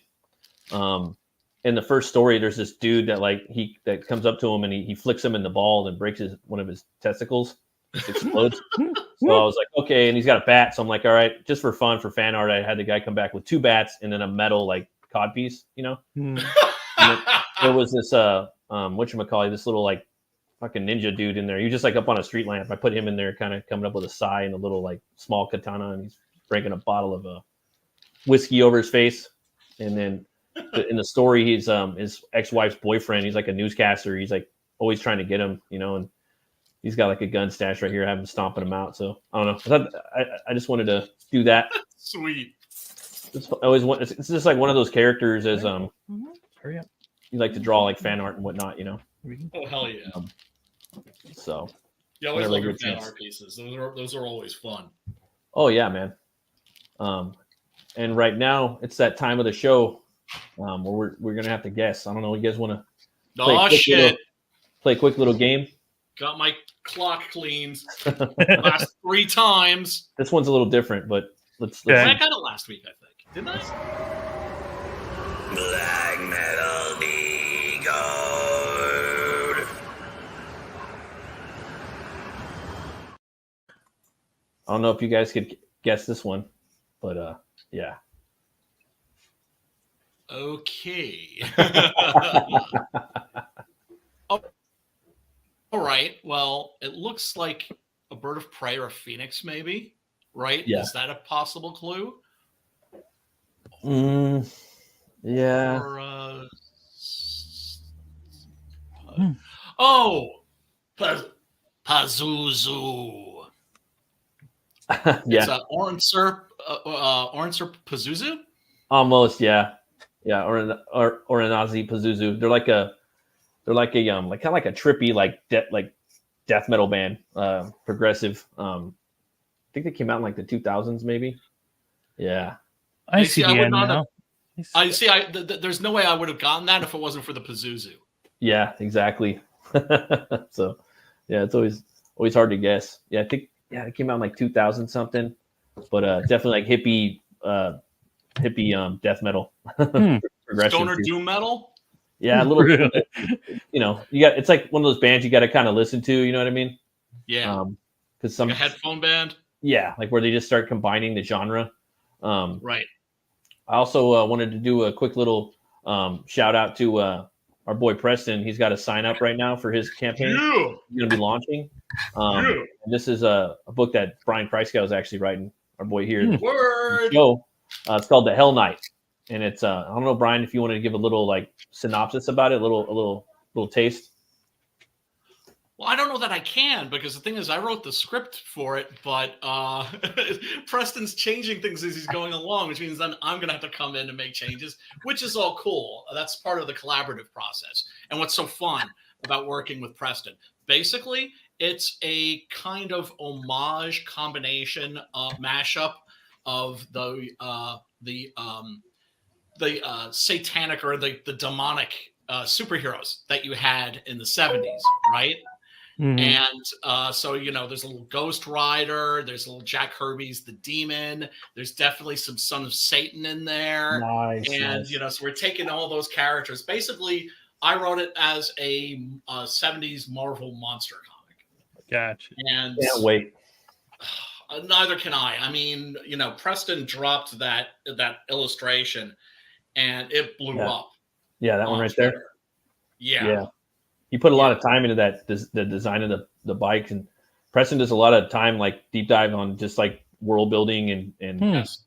In the first story, there's this dude that comes up to him and he flicks him in the ball and breaks one of his testicles. It explodes. So I was like, okay, and he's got a bat. So I'm like, all right, just for fun, for fan art, I had the guy come back with 2 bats and then a metal like cod piece, And there was this whatchamacallit, this little like fucking ninja dude in there. He was just like up on a street lamp. I put him in there, kind of coming up with a sigh and a little like small katana, and he's breaking a bottle of whiskey over his face. And then in the story, he's his ex-wife's boyfriend. He's like a newscaster. He's like always trying to get him, and he's got like a gun stash right here. I have him stomping him out. So I don't know. I just wanted to do that. Sweet. It's just like one of those characters as Hurry up. you like to draw like fan art and whatnot, Oh hell yeah! So You always whenever I love your get a fan chance. art pieces. Those are always fun. Oh yeah, man. And right now it's that time of the show where we're gonna have to guess. I don't know. You guys want to Oh shit! play a quick little game? Got my clock cleaned last 3 times. This one's a little different, but let's Okay. I got it last week, I think. Didn't I? Black Metal Decode. I don't know if you guys could guess this one, but yeah. Okay. All right. Well, it looks like a bird of prey or a phoenix, maybe. Right? Yeah. Is that a possible clue? Yeah. Or, oh, Pazuzu. Yeah. It's Orancer Pazuzu. Almost, yeah. Yeah, or an Nazi Pazuzu. They're like a like kind of like a trippy like death metal band, progressive. I think they came out in like the 2000s maybe. Yeah. I see I the would end not now. I see. There's no way I would have gotten that if it wasn't for the Pazuzu. Yeah, exactly. So, yeah, it's always hard to guess. Yeah, I think it came out in like 2000 something, but definitely like hippie death metal. Progressive Stoner too. doom metal. Yeah, a little. It's like one of those bands you got to kind of listen to. You know what I mean? Yeah. Because some Like a headphone band. Yeah, like where they just start combining the genre. Right. I also wanted to do a quick little shout out to our boy Preston. He's got a sign up right now for his campaign. Yeah. He's going to be launching. And this is a book that Brian Christgau is actually writing. Our boy here. Word. So it's called The Hell Knight, and it's I don't know, Brian, if you wanted to give a little like synopsis about it, a little taste. Well, I don't know that I can, because the thing is, I wrote the script for it, but Preston's changing things as he's going along, which means then I'm going to have to come in and make changes, which is all cool. That's part of the collaborative process. And what's so fun about working with Preston, basically, it's a kind of homage combination mashup of the satanic or the demonic superheroes that you had in the 70s, right? Mhm. And so, there's a little Ghost Rider, there's a little Jack Kirby's The Demon, there's definitely some Son of Satan in there. Nice. And, so we're taking all those characters. Basically, I wrote it as a 70s Marvel monster comic. Gotcha. And Can't wait. neither can I. I mean, Preston dropped that illustration and it blew up. Yeah, that one right Twitter. there. Yeah. You put a lot of time into that, the design of the bikes, and Preston does a lot of time, like deep dive on just like world building and Yes.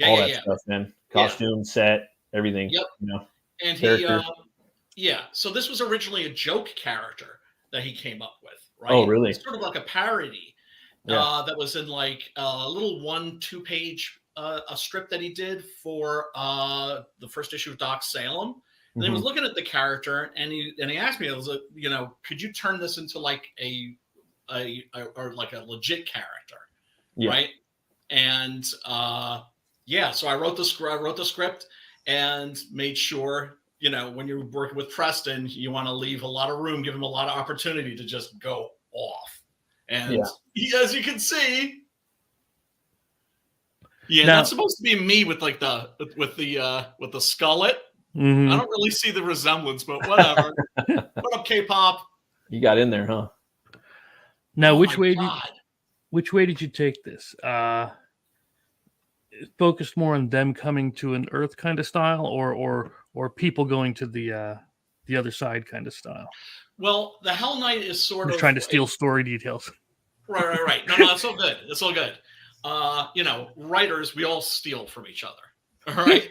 all that stuff, man. Costume, set, everything. Yep. And character. so this was originally a joke character that he came up with, right? Oh, really? It's sort of like a parody that was in like a little 1-2 page a strip that he did for the first issue of Doc Salem. And he was looking at the character, and he asked me, "I was like, could you turn this into like a like a legit character, right?" And so I wrote the script and made sure, when you're working with Preston, you want to leave a lot of room, give him a lot of opportunity to just go off. And as you can see, now, that's supposed to be me with like the skullet. Mm-hmm. I don't really see the resemblance, but whatever. What up, K-pop? You got in there, huh? Now, which way did you take this? Focused more on them coming to an Earth kind of style, or people going to the other side kind of style? Well, the Hell Knight is sort of trying to steal story details. Right. No, it's all good. It's all good. Writers, we all steal from each other. All right.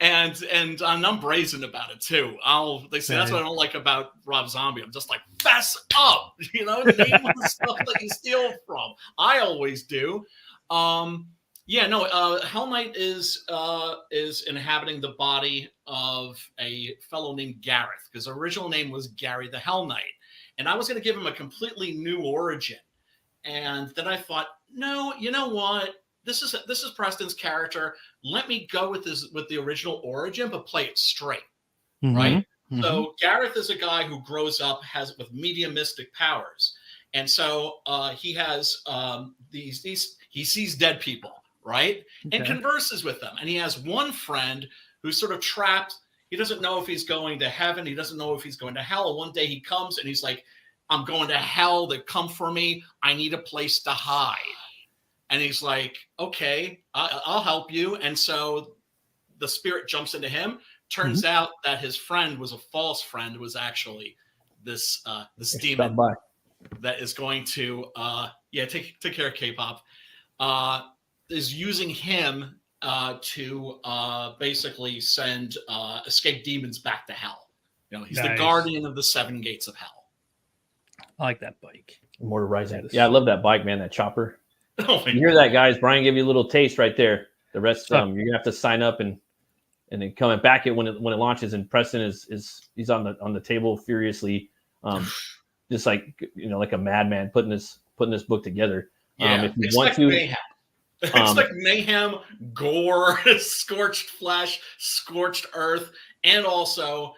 And I'm brazen about it too. They say that's what I don't like about Rob Zombie. I'm just like, fess up, name the stuff that you steal from. I always do. Yeah, no. Hell Knight is inhabiting the body of a fellow named Gareth, because original name was Gary the Hell Knight, and I was going to give him a completely new origin, and then I thought, no, you know what? This is Preston's character. Let me go with the original origin, but play it straight, right? So Gareth is a guy who grows up with medium mystic powers, and so he has he sees dead people. Right? And converses with them. And he has one friend who's sort of trapped. He doesn't know if he's going to heaven. He doesn't know if he's going to hell. And one day he comes and he's like, I'm going to hell. They come for me. I need a place to hide. And he's like, okay, I'll help you. And so the spirit jumps into him. Turns out that his friend was a false friend, was actually this demon that is going to take care of K-pop. Is using him to basically send escaped demons back to hell. You know, he's the guardian of the 7 gates of hell. I like that bike. Mortar Rising. Yeah, I love that bike, man. That chopper. Oh, you hear that, guys? Brian gave you a little taste right there. The rest, you're gonna have to sign up and then coming back it when it launches. And Preston he's on the table furiously, just like like a madman putting this book together. If you want to. Mayhem. It's like mayhem, gore, scorched flesh, scorched earth, and also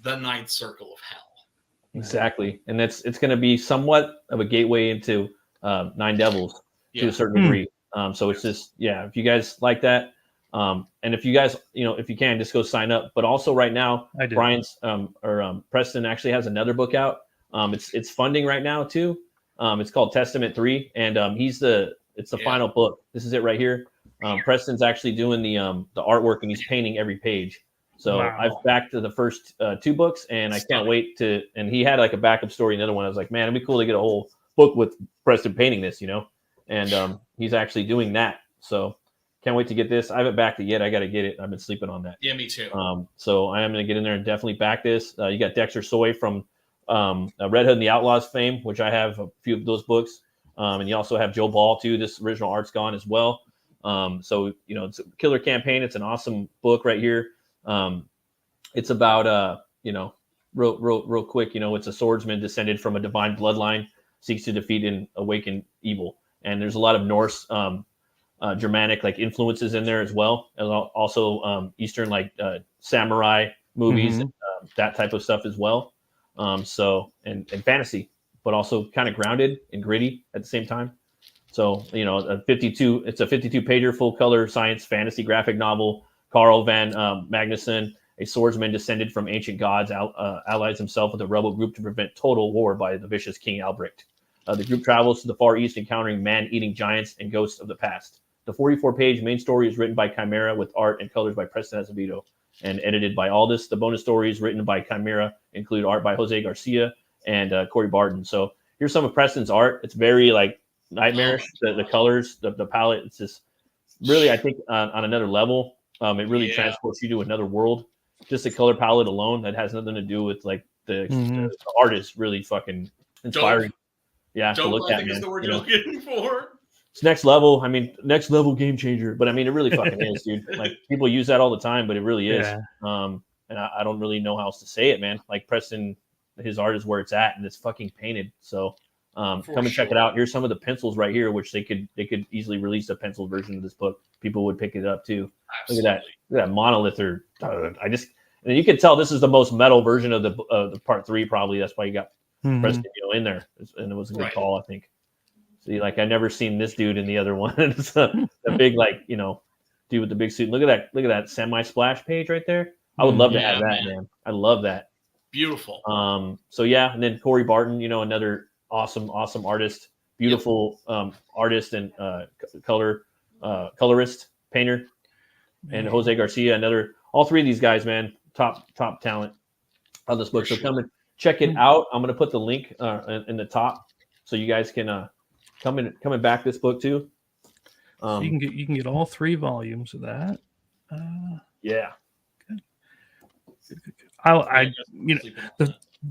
the 9th circle of hell. Exactly. And it's going to be somewhat of a gateway into 9 Devils to a certain degree. So it's just, if you guys like that, and if you guys, if you can, just go sign up. But also right now, Brian's Preston actually has another book out. It's funding right now too. It's called Testament 3, and it's the final book. This is it right here. Preston's actually doing the artwork, and he's painting every page. So I've backed to the first 2 books, and I can't wait to. And he had like a backup story in the other one. I was like, man, it'd be cool to get a whole book with Preston painting this, And he's actually doing that. So can't wait to get this. I haven't backed it yet. I got to get it. I've been sleeping on that. Yeah, me too. So I am going to get in there and definitely back this. You got Dexter Soy from Red Hood and the Outlaws fame, which I have a few of those books. And you also have Joe Ball too. This original art's gone as well. So it's a killer campaign. It's an awesome book right here. It's about real quick. It's a swordsman descended from a divine bloodline, seeks to defeat and awaken evil. And there's a lot of Norse, Germanic like influences in there as well, and also Eastern like samurai movies, and, that type of stuff as well. So and fantasy, but also kind of grounded and gritty at the same time. So, it's a 52 pager full color science fantasy graphic novel. Carl van Magnuson, a swordsman descended from ancient gods, allies himself with a rebel group to prevent total war by the vicious King Albrecht. The group travels to the Far East, encountering man-eating giants and ghosts of the past. The 44-page main story is written by Chimera with art and colors by Preston Azevedo and edited by Aldis. The bonus stories written by Chimera include art by Jose Garcia and Corey Barton. So here's some of Preston's art. It's very like nightmarish. The colors, the palette. It's just really, I think, on another level. It really transports you to another world. Just the color palette alone, that has nothing to do with like the art is really fucking inspiring. Dope, to look I at, think man. is the word you're looking for. It's next level. I mean, next level game changer. But I mean, it really fucking is, dude. Like people use that all the time, but it really is. And I don't really know how else to say it, man. Like Preston, his art is where it's at, and it's fucking painted. So come and check it out. Here's some of the pencils right here, which they could easily release a pencil version of this book. People would pick it up too. Absolutely. Look at that monolith. Or and you can tell this is the most metal version of the part 3. Probably that's why you got Preston in there, and it was a good call, I think. See, like I never seen this dude in the other one. It's a big dude with the big suit. Look at that semi splash page right there. I would love to have that, man. I love that. Beautiful. So yeah, and then Corey Barton, another awesome artist, beautiful artist and colorist, painter, and Jose Garcia, all 3 of these guys, man, top talent on this book. So come and check it out. I'm gonna put the link in the top so you guys can come and back this book too. So you can get all 3 volumes of that. Yeah. Good.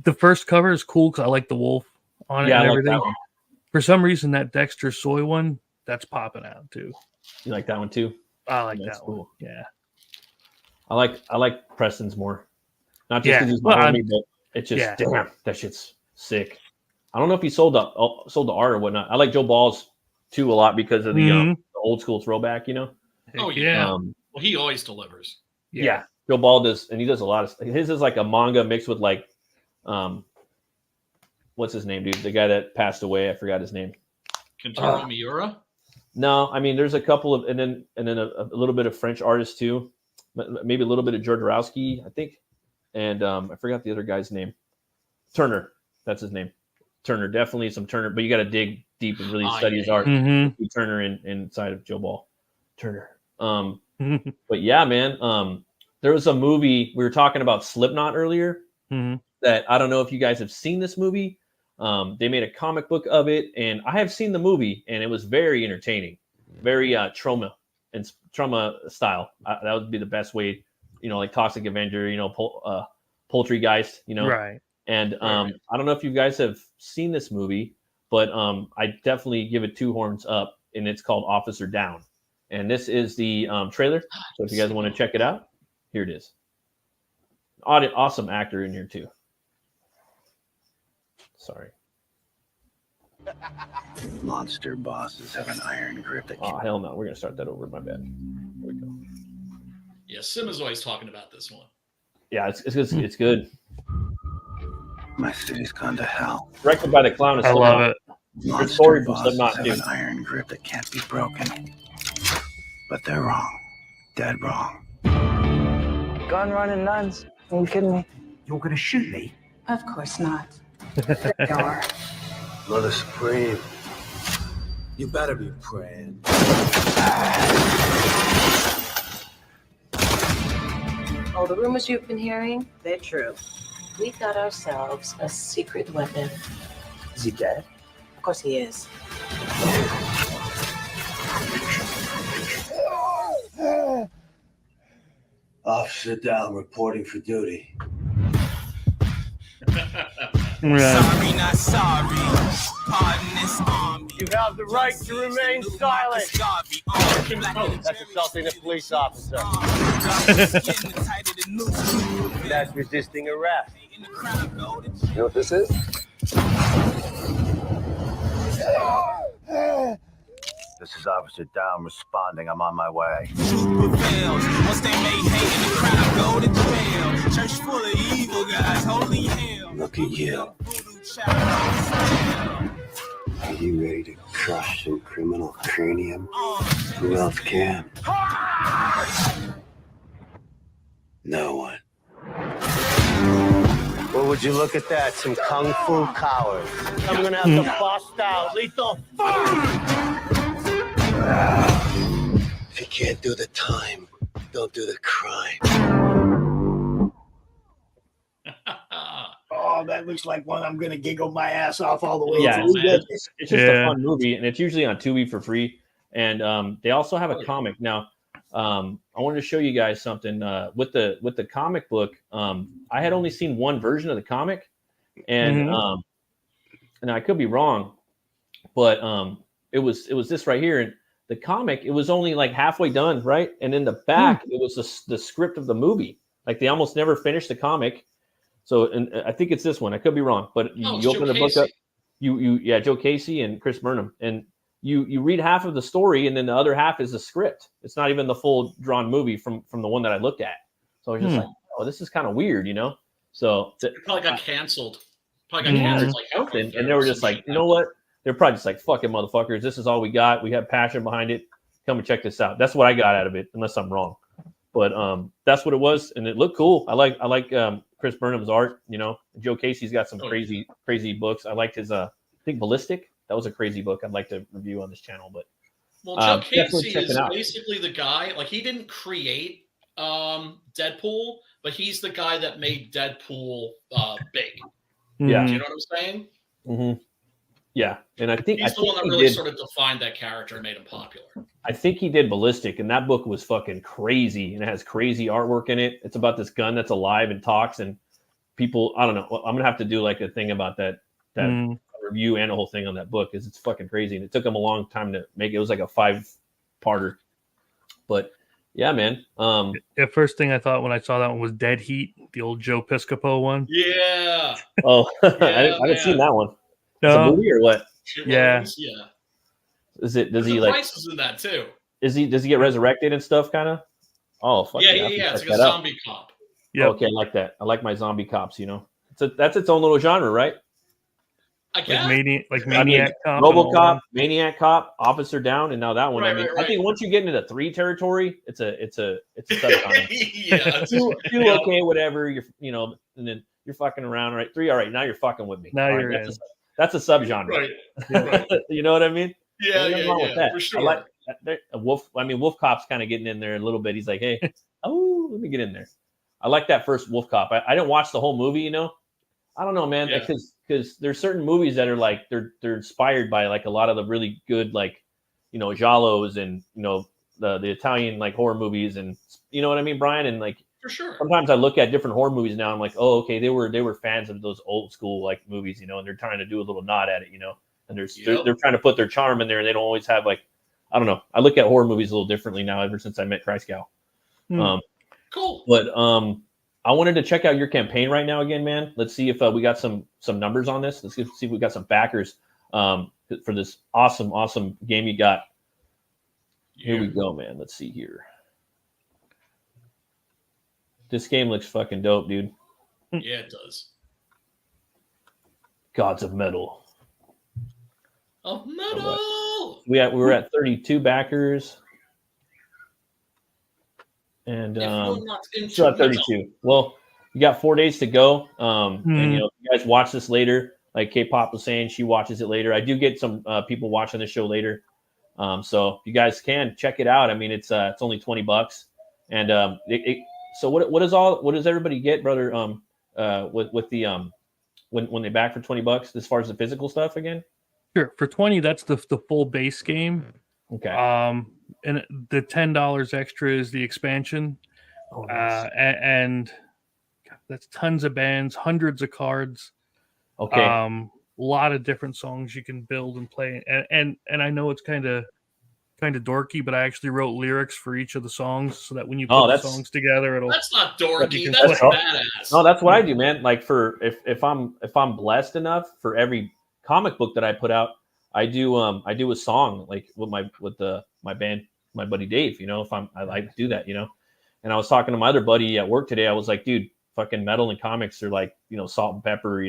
The first cover is cool because I like the wolf on it and everything. For some reason, that Dexter Soy one that's popping out too. You like that one too? I like That's that one. cool. Yeah. I like Preston's more. Not just Yeah. because he's my Well, homie, but it's just yeah. damn, that shit's sick. I don't know if he sold the art or whatnot. I like Joe Ball's too a lot because of the old school throwback, you know. Oh, yeah. Well, he always delivers. Yeah. Joe Ball does, and he does a lot of. His is like a manga mixed with like, what's his name, dude? The guy that passed away. I forgot his name. Kentaro Miura. No, I mean there's a couple of, and then a little bit of French artists too, maybe a little bit of Jodorowsky, I think, and I forgot the other guy's name. Turner, that's his name. Turner, definitely some Turner, but you got to dig deep and really study his art. Mm-hmm. Turner inside of Joe Ball. Turner. But yeah, man. There was a movie we were talking about Slipknot earlier. That I don't know if you guys have seen this movie. They made a comic book of it, and I have seen the movie, and it was very entertaining, very trauma style. That would be the best way, like Toxic Avenger, Poultrygeist, Right. And I don't know if you guys have seen this movie, but I definitely give it 2 horns up, and it's called Officer Down. And this is the trailer. So if you guys want to check it out, here it is. Awesome actor in here too. Sorry. Monster bosses have an iron grip that Oh, hell no. We're going to start that over. My bad. Here we go. Yeah, Sim is always talking about this one. Yeah, it's good. my city's gone to hell. Directed by the clown of I Slipknot. love it. Good story Monster from bosses Slipknot, have too. an iron grip that can't be broken. But they're wrong. Dead wrong. Gun running nuns. Are you kidding me? You're gonna shoot me? Of course not. There you are. Mother Supreme. You better be praying. All the rumors you've been hearing, they're true. We've got ourselves a secret weapon. Is he dead? Of course he is. Officer down, reporting for duty. Sorry, not sorry. Pardon this army. You have the right to remain silent. That's assaulting a police officer. That's resisting arrest. You know what this is? This is Officer Down responding. I'm on my way. Truth prevails. Once they make hate in the crowd, go to jail. Church full of evil guys, holy hell. Look at you. Are you ready to crush some criminal cranium? Who else can? No one. Well, would you look at that? Some kung fu cowards. I'm gonna have to bust out lethal. If you can't do the time, don't do the crime. Oh, that looks like one I'm gonna giggle my ass off all the way Yeah, through. it's just a fun movie, and it's usually on Tubi for free. And they also have a comic now. I wanted to show you guys something with the comic book. I had only seen one version of the comic, and and I could be wrong, but it was this right here. And the comic, it was only like halfway done, right? And in the back, it was the script of the movie. Like they almost never finished the comic. So, and I think it's this one. I could be wrong, but you open the book up. Yeah, Joe Casey and Chris Burnham, and you read half of the story, and then the other half is the script. It's not even the full drawn movie from the one that I looked at. So I was just like, oh, this is kind of weird, you know? So It probably got canceled. Probably got canceled like halfway and through they were or just something like, you know what? They're probably just like, fucking motherfuckers. This is all we got. We have passion behind it. Come and check this out. That's what I got out of it, unless I'm wrong. But that's what it was, and it looked cool. I like Chris Burnham's art. You know, Joe Casey's got some crazy books. I liked his I think Ballistic. That was a crazy book. I'd like to review on this channel. But Well, Joe definitely Casey check it is out. basically the guy. Like he didn't create Deadpool, but he's the guy that made Deadpool big. Yeah. Do you know what I'm saying? Mm-hmm. Yeah, and I think He's the one that really sort of defined that character and made him popular. I think he did Ballistic, and that book was fucking crazy, and it has crazy artwork in it. It's about this gun that's alive and talks, and people, I don't know. I'm gonna have to do like a thing about that review and a whole thing on that book, because it's fucking crazy, and it took him a long time to make it. It was like a parter. But yeah, man. The first thing I thought when I saw that one was Dead Heat, the old Joe Piscopo one. Yeah. Oh, Yeah, I haven't seen that one. It's a No. movie or what? Yeah. Yeah. Is it? Does There's he a like? Price is in that too. Does he get resurrected and stuff? Kind of. Oh, fuck Yeah. I have to It's check like a that out. zombie cop. Yeah. Okay, I like that. I like my zombie cops. You know, that's its own little genre, right? I guess. Maniac Cop, RoboCop, Maniac Cop, Officer Down, and now that one. Right, I mean, right. I think once you get into the 3 territory, it's a subgenre. Yeah. 2, okay, whatever. And then you're fucking around, right? 3, all right. Now you're fucking with me. Now All you're right, in. that's a subgenre. Right. You know what I mean? Yeah. Nothing wrong with that. For sure. I like Wolf. I mean, Wolf Cop's kind of getting in there a little bit. He's like, hey, let me get in there. I like that first Wolf Cop. I didn't watch the whole movie, you know. I don't know, man, because there's certain movies that are like they're inspired by like a lot of the really good like giallos and the Italian like horror movies, and you know what I mean, Brian, and like For sure. sometimes I look at different horror movies now. I'm like, oh, okay, they were fans of those old school like movies, and they're trying to do a little nod at it, and they're trying to put their charm in there, and they don't always have like I don't know. I look at horror movies a little differently now ever since I met Christgau. Cool. But I wanted to check out your campaign right now again, man. Let's see if we got some numbers on this. Let's see if we got some backers for this awesome game you got. Here we go, man. Let's see here. This game looks fucking dope, dude. Yeah, it does. Gods of Metal. Of Metal. We were at 32 backers. And still at 32. Well, you got 4 days to go. And if you guys watch this later, like K-Pop was saying, she watches it later. I do get some people watching the show later. So you guys can check it out. I mean, it's only $20. And so what does everybody get, brother? With the when they back for $20 as far as the physical stuff again? Sure. For 20, that's the full base game. Okay. And the $10 extra is the expansion. Oh, nice. And that's tons of bands, hundreds of cards. Okay. A lot of different songs you can build and play. And I know it's kind of dorky, but I actually wrote lyrics for each of the songs so that when you put the songs together, that's not dorky. That's badass. No, that's what I do, man. Like if I'm blessed enough, for every comic book that I put out, I do a song like with my band, my buddy Dave. I like to do that, And I was talking to my other buddy at work today. I was like, dude, fucking metal and comics are like salt and pepper.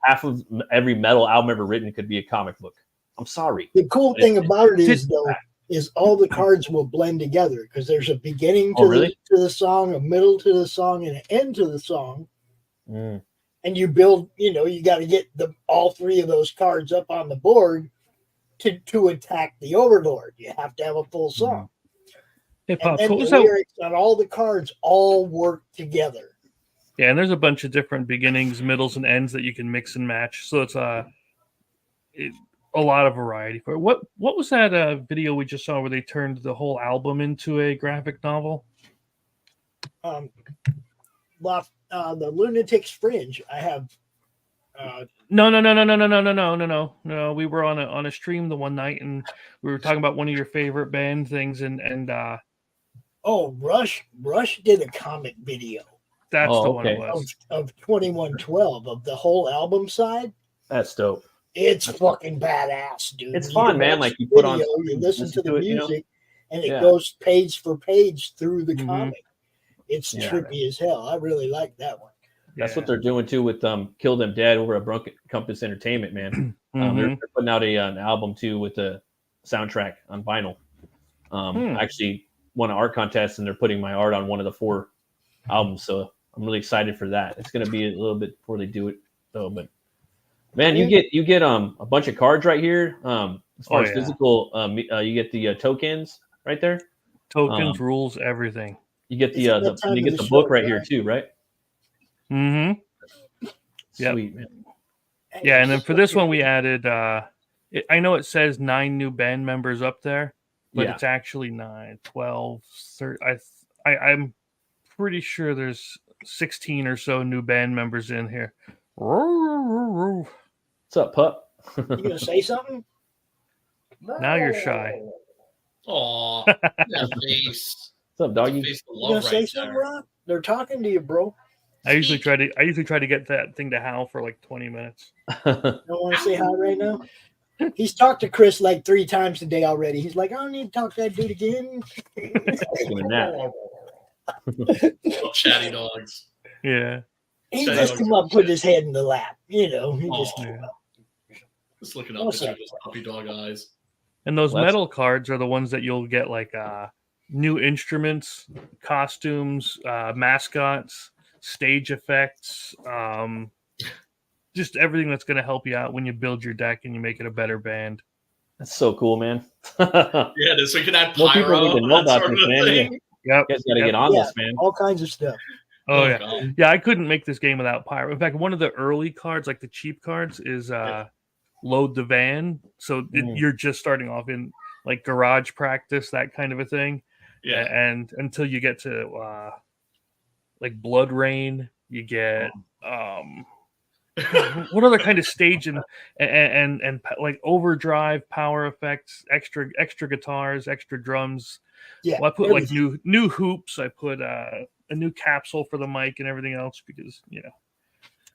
Half of every metal album ever written could be a comic book. I'm sorry. The cool thing about it is all the cards will blend together because there's a beginning to the song, a middle to the song, and an end to the song. And you build, you got to get all 3 of those cards up on the board to attack the Overlord. You have to have a full song. Hey, and then the lyrics on all the cards all work together. Yeah, and there's a bunch of different beginnings, middles, and ends that you can mix and match. So it's a lot of variety. For what was that video we just saw where they turned the whole album into a graphic novel? The Lunatic's Fringe. I have. No. We were on a stream the one night, and we were talking about one of your favorite band things, and Rush did a comic video. That's the one it was of 2112 of the whole album side. That's dope. It's fucking badass, dude. It's fun, man. Like you put on, you listen to the music, and it Yeah. goes page for page through the Mhm. comic. It's trippy as hell. I really like that one. That's what they're doing too with Kill Them Dead over at Brunk Compass Entertainment, man. They're putting out an album too with a soundtrack on vinyl. I actually won an art contest, and they're putting my art on one of the 4 albums. So I'm really excited for that. It's going to be a little bit before they do it though, but man, you get a bunch of cards right here. As far as physical, you get the tokens right there. Tokens rules everything. You get the book right here too, right? Mm-hmm. Sweet, man. Yeah, and then for this one we added. I know it says 9 new band members up there, but it's actually 9, 12, 13. I'm pretty sure there's 16 or so new band members in here. What's up, pup? You gonna say something? Now you're shy. Aw, that face. What's up, doggy? Face of You gonna love say right something, there. Rob? They're talking to you, bro. I usually try to get that thing to howl for like 20 minutes. You don't want to say hi right now? He's talked to Chris like 3 times today already. He's like, I don't need to talk to that dude again. Taking a nap. Oh, chatty dogs. Yeah. He Chatty just dogs come are up, put shit. his head in the lap. You know, he just Aw. came up. Just looking up What's at you up? with puppy dog eyes. And those Well, that's- metal cards are the ones that you'll get like new instruments, costumes, mascots, stage effects, just everything that's going to help you out when you build your deck and you make it a better band. That's so cool, man. Yeah, so we can add More people pyro, need to know that about sort this, of man. thing. Yep. You guys got to Yep. get on Yeah. this, man. All kinds of stuff. Oh yeah. God. Yeah, I couldn't make this game without pyro. In fact, one of the early cards, like the cheap cards, is load the van. So you're just starting off in like garage practice, that kind of a thing. Yeah. And until you get to like Blood Rain, you get what other kind of stage and like overdrive, power effects, extra guitars, extra drums. Yeah. Well, I put like everything. new hoops. I put a new capsule for the mic and everything else because Do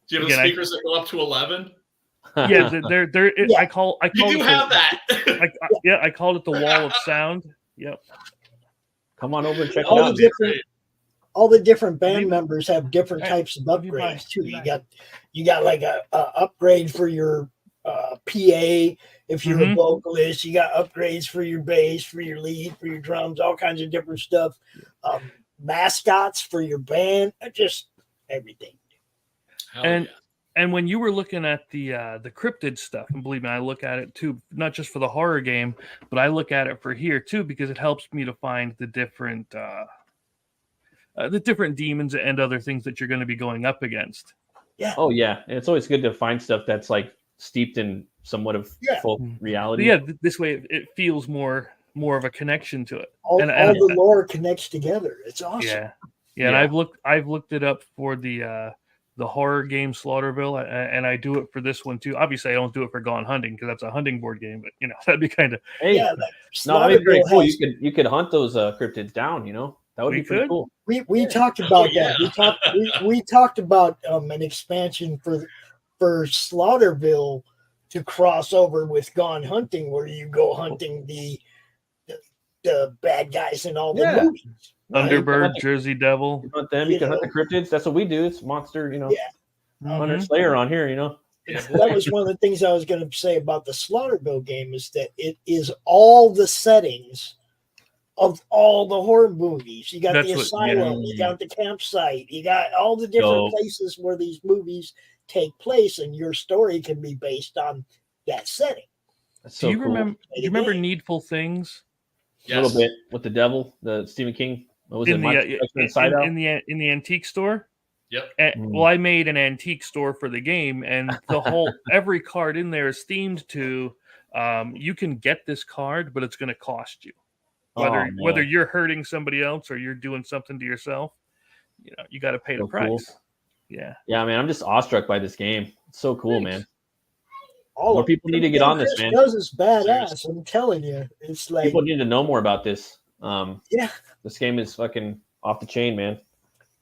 you have again, speakers that go up to 11? yeah, they're Yeah. I call You it do have that. I called it the wall of sound. Yep. Come on over and check it all out. the different all the different band Maybe- members have different Hey, types of what do you buy? upgrades too. You got like a upgrade for your PA if you're a Mhm. vocalist. You got upgrades for your bass, for your lead, for your drums, all kinds of different stuff. Mascots for your band, just everything. Hell And yeah. and when you were looking at the cryptid stuff, and believe me, I look at it too, not just for the horror game, but I look at it for here too because it helps me to find the different demons and other things that you're going to be going up against. Oh yeah, and it's always good to find stuff that's like steeped in somewhat of Yeah. folk But reality. yeah, this way it feels more of a connection to it. All, And- all and- the lore connects together. It's awesome. Yeah. And I've looked it up for the horror game Slaughterville, and I do it for this one too. Obviously, I don't do it for Gone Hunting because that's a hunting board game, but that'd be kind of Hey, Yeah, no, that'd be very Slaughterville cool. has- You could hunt those cryptids down. That would We be pretty could. cool. We talked about yeah. that. We talked about an expansion for Slaughterville to cross over with Gone Hunting, where you go hunting the bad guys in all the Yeah. movies. Thunderbird, Jersey Devil. You hunt them. You can hunt the cryptids. That's what we do. It's monster. Hunter Mhm. Slayer on here. That was one of the things I was going to say about the Slaughterville game is that it is all the settings of all the horror movies. You got That's the what- asylum, you got the campsite, you got all the different Dope. places where these movies take place, and your story can be based on that setting. That's Do so you cool. remember? Do you remember Needful Things? A little bit with the devil, the Stephen King. What was in it? the Monster Inside Out? in the antique store. Yep. Well, I made an antique store for the game, and the whole every card in there is themed to. You can get this card, but it's going to cost you. Whether Oh, whether man. you're hurting somebody else or you're doing something to yourself, you got to pay the So price. cool. Yeah. Yeah, man, I'm just awestruck by this game. It's so cool, man. All More of people need to get on this, Chris man. does is badass. I'm telling you, it's like People need to know more about this. Yeah. This game is fucking off the chain, man.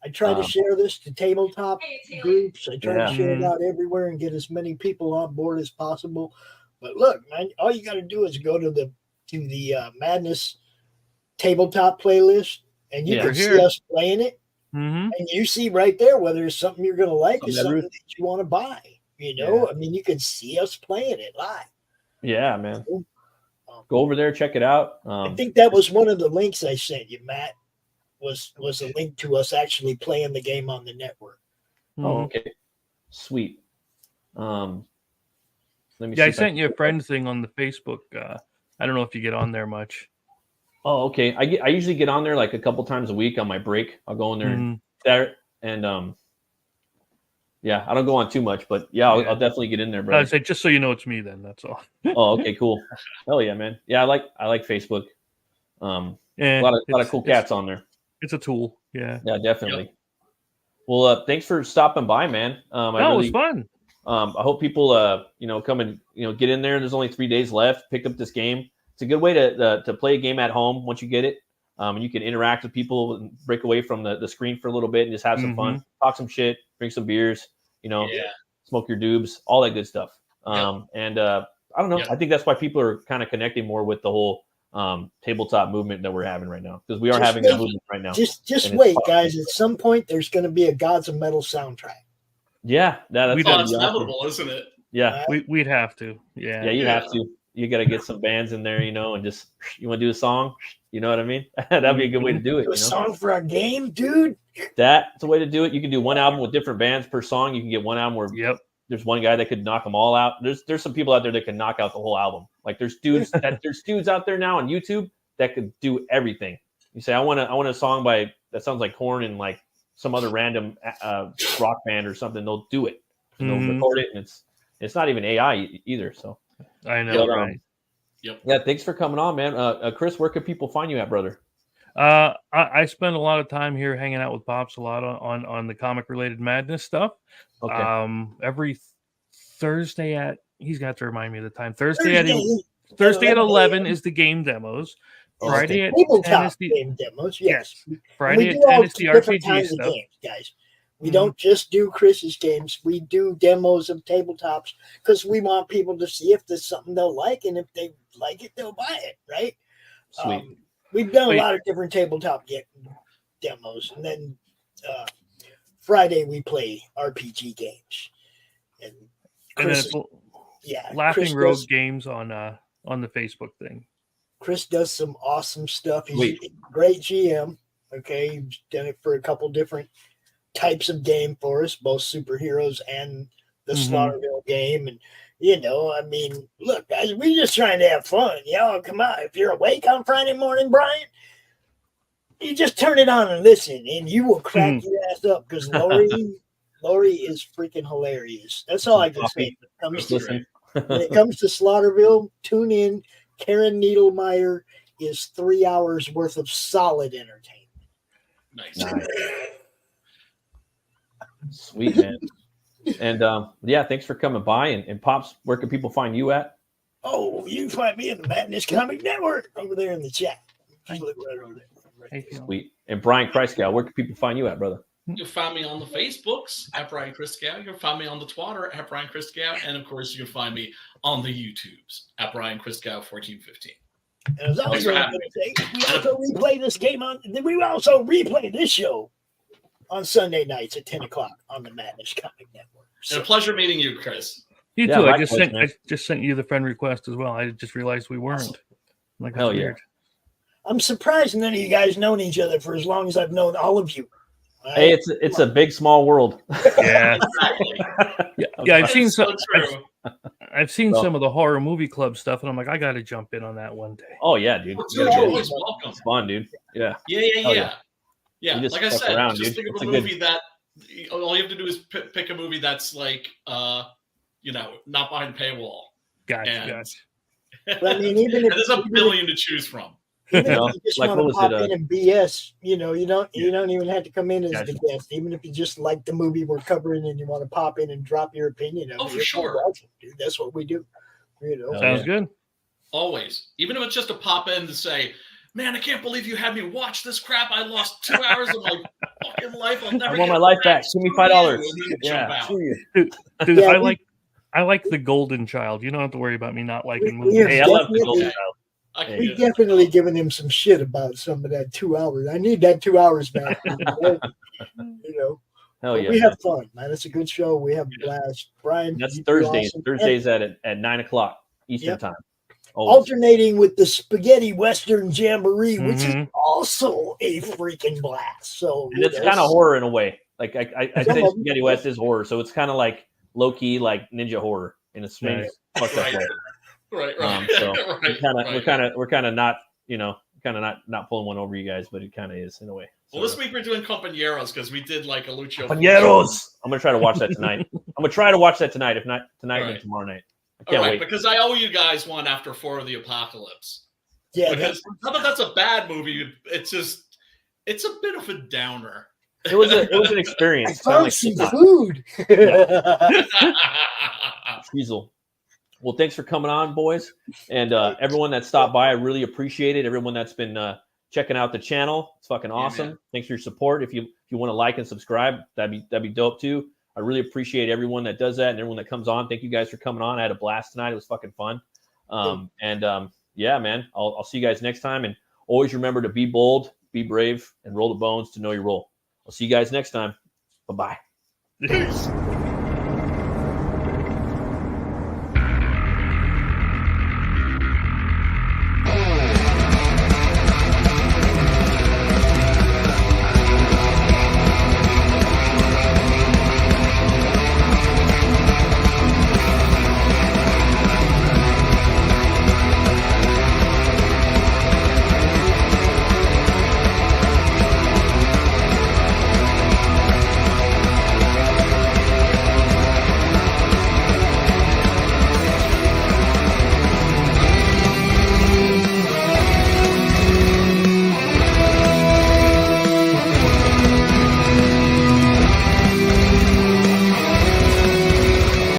I try to share this to tabletop groups. I try Yeah. to share it out everywhere and get as many people on board as possible. But look, man, all you got to do is go to the Madness tabletop playlist, and you Yeah. can We're see here. us playing it, Mm-hmm. and you see right there whether it's something you're going to like or Something that something Ruth- that you want to buy. I mean, you can see us playing it live. Yeah, man. Go over there, check it out. I think that was one of the links I sent you, Matt. Was a link to us actually playing the game on the network. Oh, okay. Sweet. Let me Yeah, see I if sent you a friend thing on the Facebook. I don't know if you get on there much. Oh, okay. I usually get on there like a couple times a week on my break. I'll go in there Mhm. and yeah, I don't go on too much, but yeah, I'll definitely get in there, bro. I'd say just so you know it's me. Then that's all. Oh, okay, cool. Hell yeah, man. Yeah, I like Facebook. Yeah, a lot of it's- cool it's- cats on there. It's a tool. Yeah. Yeah, definitely. Well, thanks for stopping by, man. It was fun. I hope people come and get in there. There's only 3 days left. Pick up this game. It's a good way to play a game at home once you get it. And you can interact with people and break away from the screen for a little bit and just have some fun, talk some shit, drink some beers, smoke your doobs, all that good stuff. And I don't know. I think that's why people are kind of connecting more with the whole tabletop movement that we're having right now, because we are having a movement right now. Just wait, guys. At some point, there's going to be a Gods of Metal soundtrack. Yeah, that's inevitable, isn't it? Yeah, we'd have to. Yeah, you have to. You got to get some bands in there, and just you want to do a song. You know what I mean? That'd be a good way to do it. A song for a game, dude. That's the way to do it. You can do one album with different bands per song. You can get one album where there's one guy that could knock them all out. There's some people out there that can knock out the whole album. Like there's dudes out there now on YouTube that could do everything. You say I want a song by that sounds like Korn and like some other random rock band or something. They'll do it. And they'll record it, and it's not even AI either. So I know, right? Yep. Yeah, thanks for coming on, man. Chris, where can people find you at, brother? I spend a lot of time here hanging out with Pops a lot on the comic related madness stuff. Okay. Every Thursday he's got to remind me of the time. Thursday at 11 is the game demos. Friday at 10 is the game demos. Yes. Friday at 10 is the RPG stuff. Games, guys. We don't just do Chris's games. We do demos of tabletops because we want people to see if there's something they'll like, and if they like it, they'll buy it, right? Sweet. We've done a lot of different tabletop demos, and then Friday we play RPG games. And Chris, Laughing Rogue games on the Facebook thing. Chris does some awesome stuff. He's a great GM. Okay, he's done it for a couple different types of game for us, both superheroes and the Slaughterville game. And I mean, look, guys, we're just trying to have fun. Come on. If you're awake on Friday morning, Brian, you just turn it on and listen, and you will crack your ass up because Laurie is freaking hilarious. That's all I can say. When it comes to Slaughterville, tune in. Karen Needlemeyer is 3 hours worth of solid entertainment. Nice. Sweet, man. And thanks for coming by. And Pops, where can people find you at? Oh, you can find me in the Madness Comic Network over there in the chat. Just look right over there. Sweet. And Brian Christgau, where can people find you at, brother? You'll find me on the Facebooks at Brian Christgau. You'll find me on the Twitter at Brian Christgau. And of course, you can find me on the YouTubes at Brian Christgau 1415. And as I was going to say, we also replay this game we also replay this show on Sunday nights at 10 o'clock on the Madness Comic Network. So, it's a pleasure meeting you, Chris. You too. I just sent you the friend request as well. I just realized we weren't. Like, hell yeah. Weird. I'm surprised none of you guys known each other for as long as I've known all of you. Right? Hey, it's a big small world. Yeah. Yeah, I've seen some. I've seen some of the horror movie club stuff, and I'm like, I got to jump in on that one day. Oh yeah, dude. You're always welcome. It's fun, dude. Yeah. Yeah, like I said, just think of a movie that all you have to do is pick a movie that's like, not behind paywall. Gotcha. But I mean, even if there's a billion to choose from. Even if you just want to pop in and BS, you don't even have to come in as the guest. Even if you just like the movie we're covering and you want to pop in and drop your opinion of it. For sure. Welcome, dude. That's what we do. Sounds good. Always. Even if it's just a pop in to say, man, I can't believe you had me watch this crap. I lost 2 hours of my fucking life. I'll never I want my life back. Give me $5. Yeah. Dude, I like The Golden Child. You don't have to worry about me not liking movies. Hey, I love The Golden Child. We've definitely given him some shit about some of that 2 hours. I need that 2 hours back. Hell yeah. We have fun, man. It's a good show. We have a blast. Brian, that's Thursdays. Awesome. Thursdays at 9 o'clock Eastern time. Always. Alternating with the Spaghetti Western Jamboree, which is also a freaking blast. So and it's kind of horror in a way. Like I say Spaghetti West is horror, so it's kind of like low key, like ninja horror in a strange fucked up way. Right. So we're kind of not, not pulling one over you guys, but it kind of is in a way. Well, this week we're doing Compañeros because we did like a Lucio. Compañeros. I'm gonna try to watch that tonight. If not tonight, then tomorrow night. I can't wait. Because I owe you guys one after 4 of the Apocalypse. Yeah, because not that that's a bad movie. It's a bit of a downer. It was an experience. I found some food. Diesel. Well, thanks for coming on, boys, and everyone that stopped by. I really appreciate it. Everyone that's been checking out the channel, it's fucking awesome. Man. Thanks for your support. If you want to like and subscribe, that'd be dope too. I really appreciate everyone that does that and everyone that comes on. Thank you guys for coming on. I had a blast tonight. It was fucking fun. Yeah, man. I'll see you guys next time, and always remember to be bold, be brave, and roll the bones to know your role. I'll see you guys next time. Bye-bye. Peace.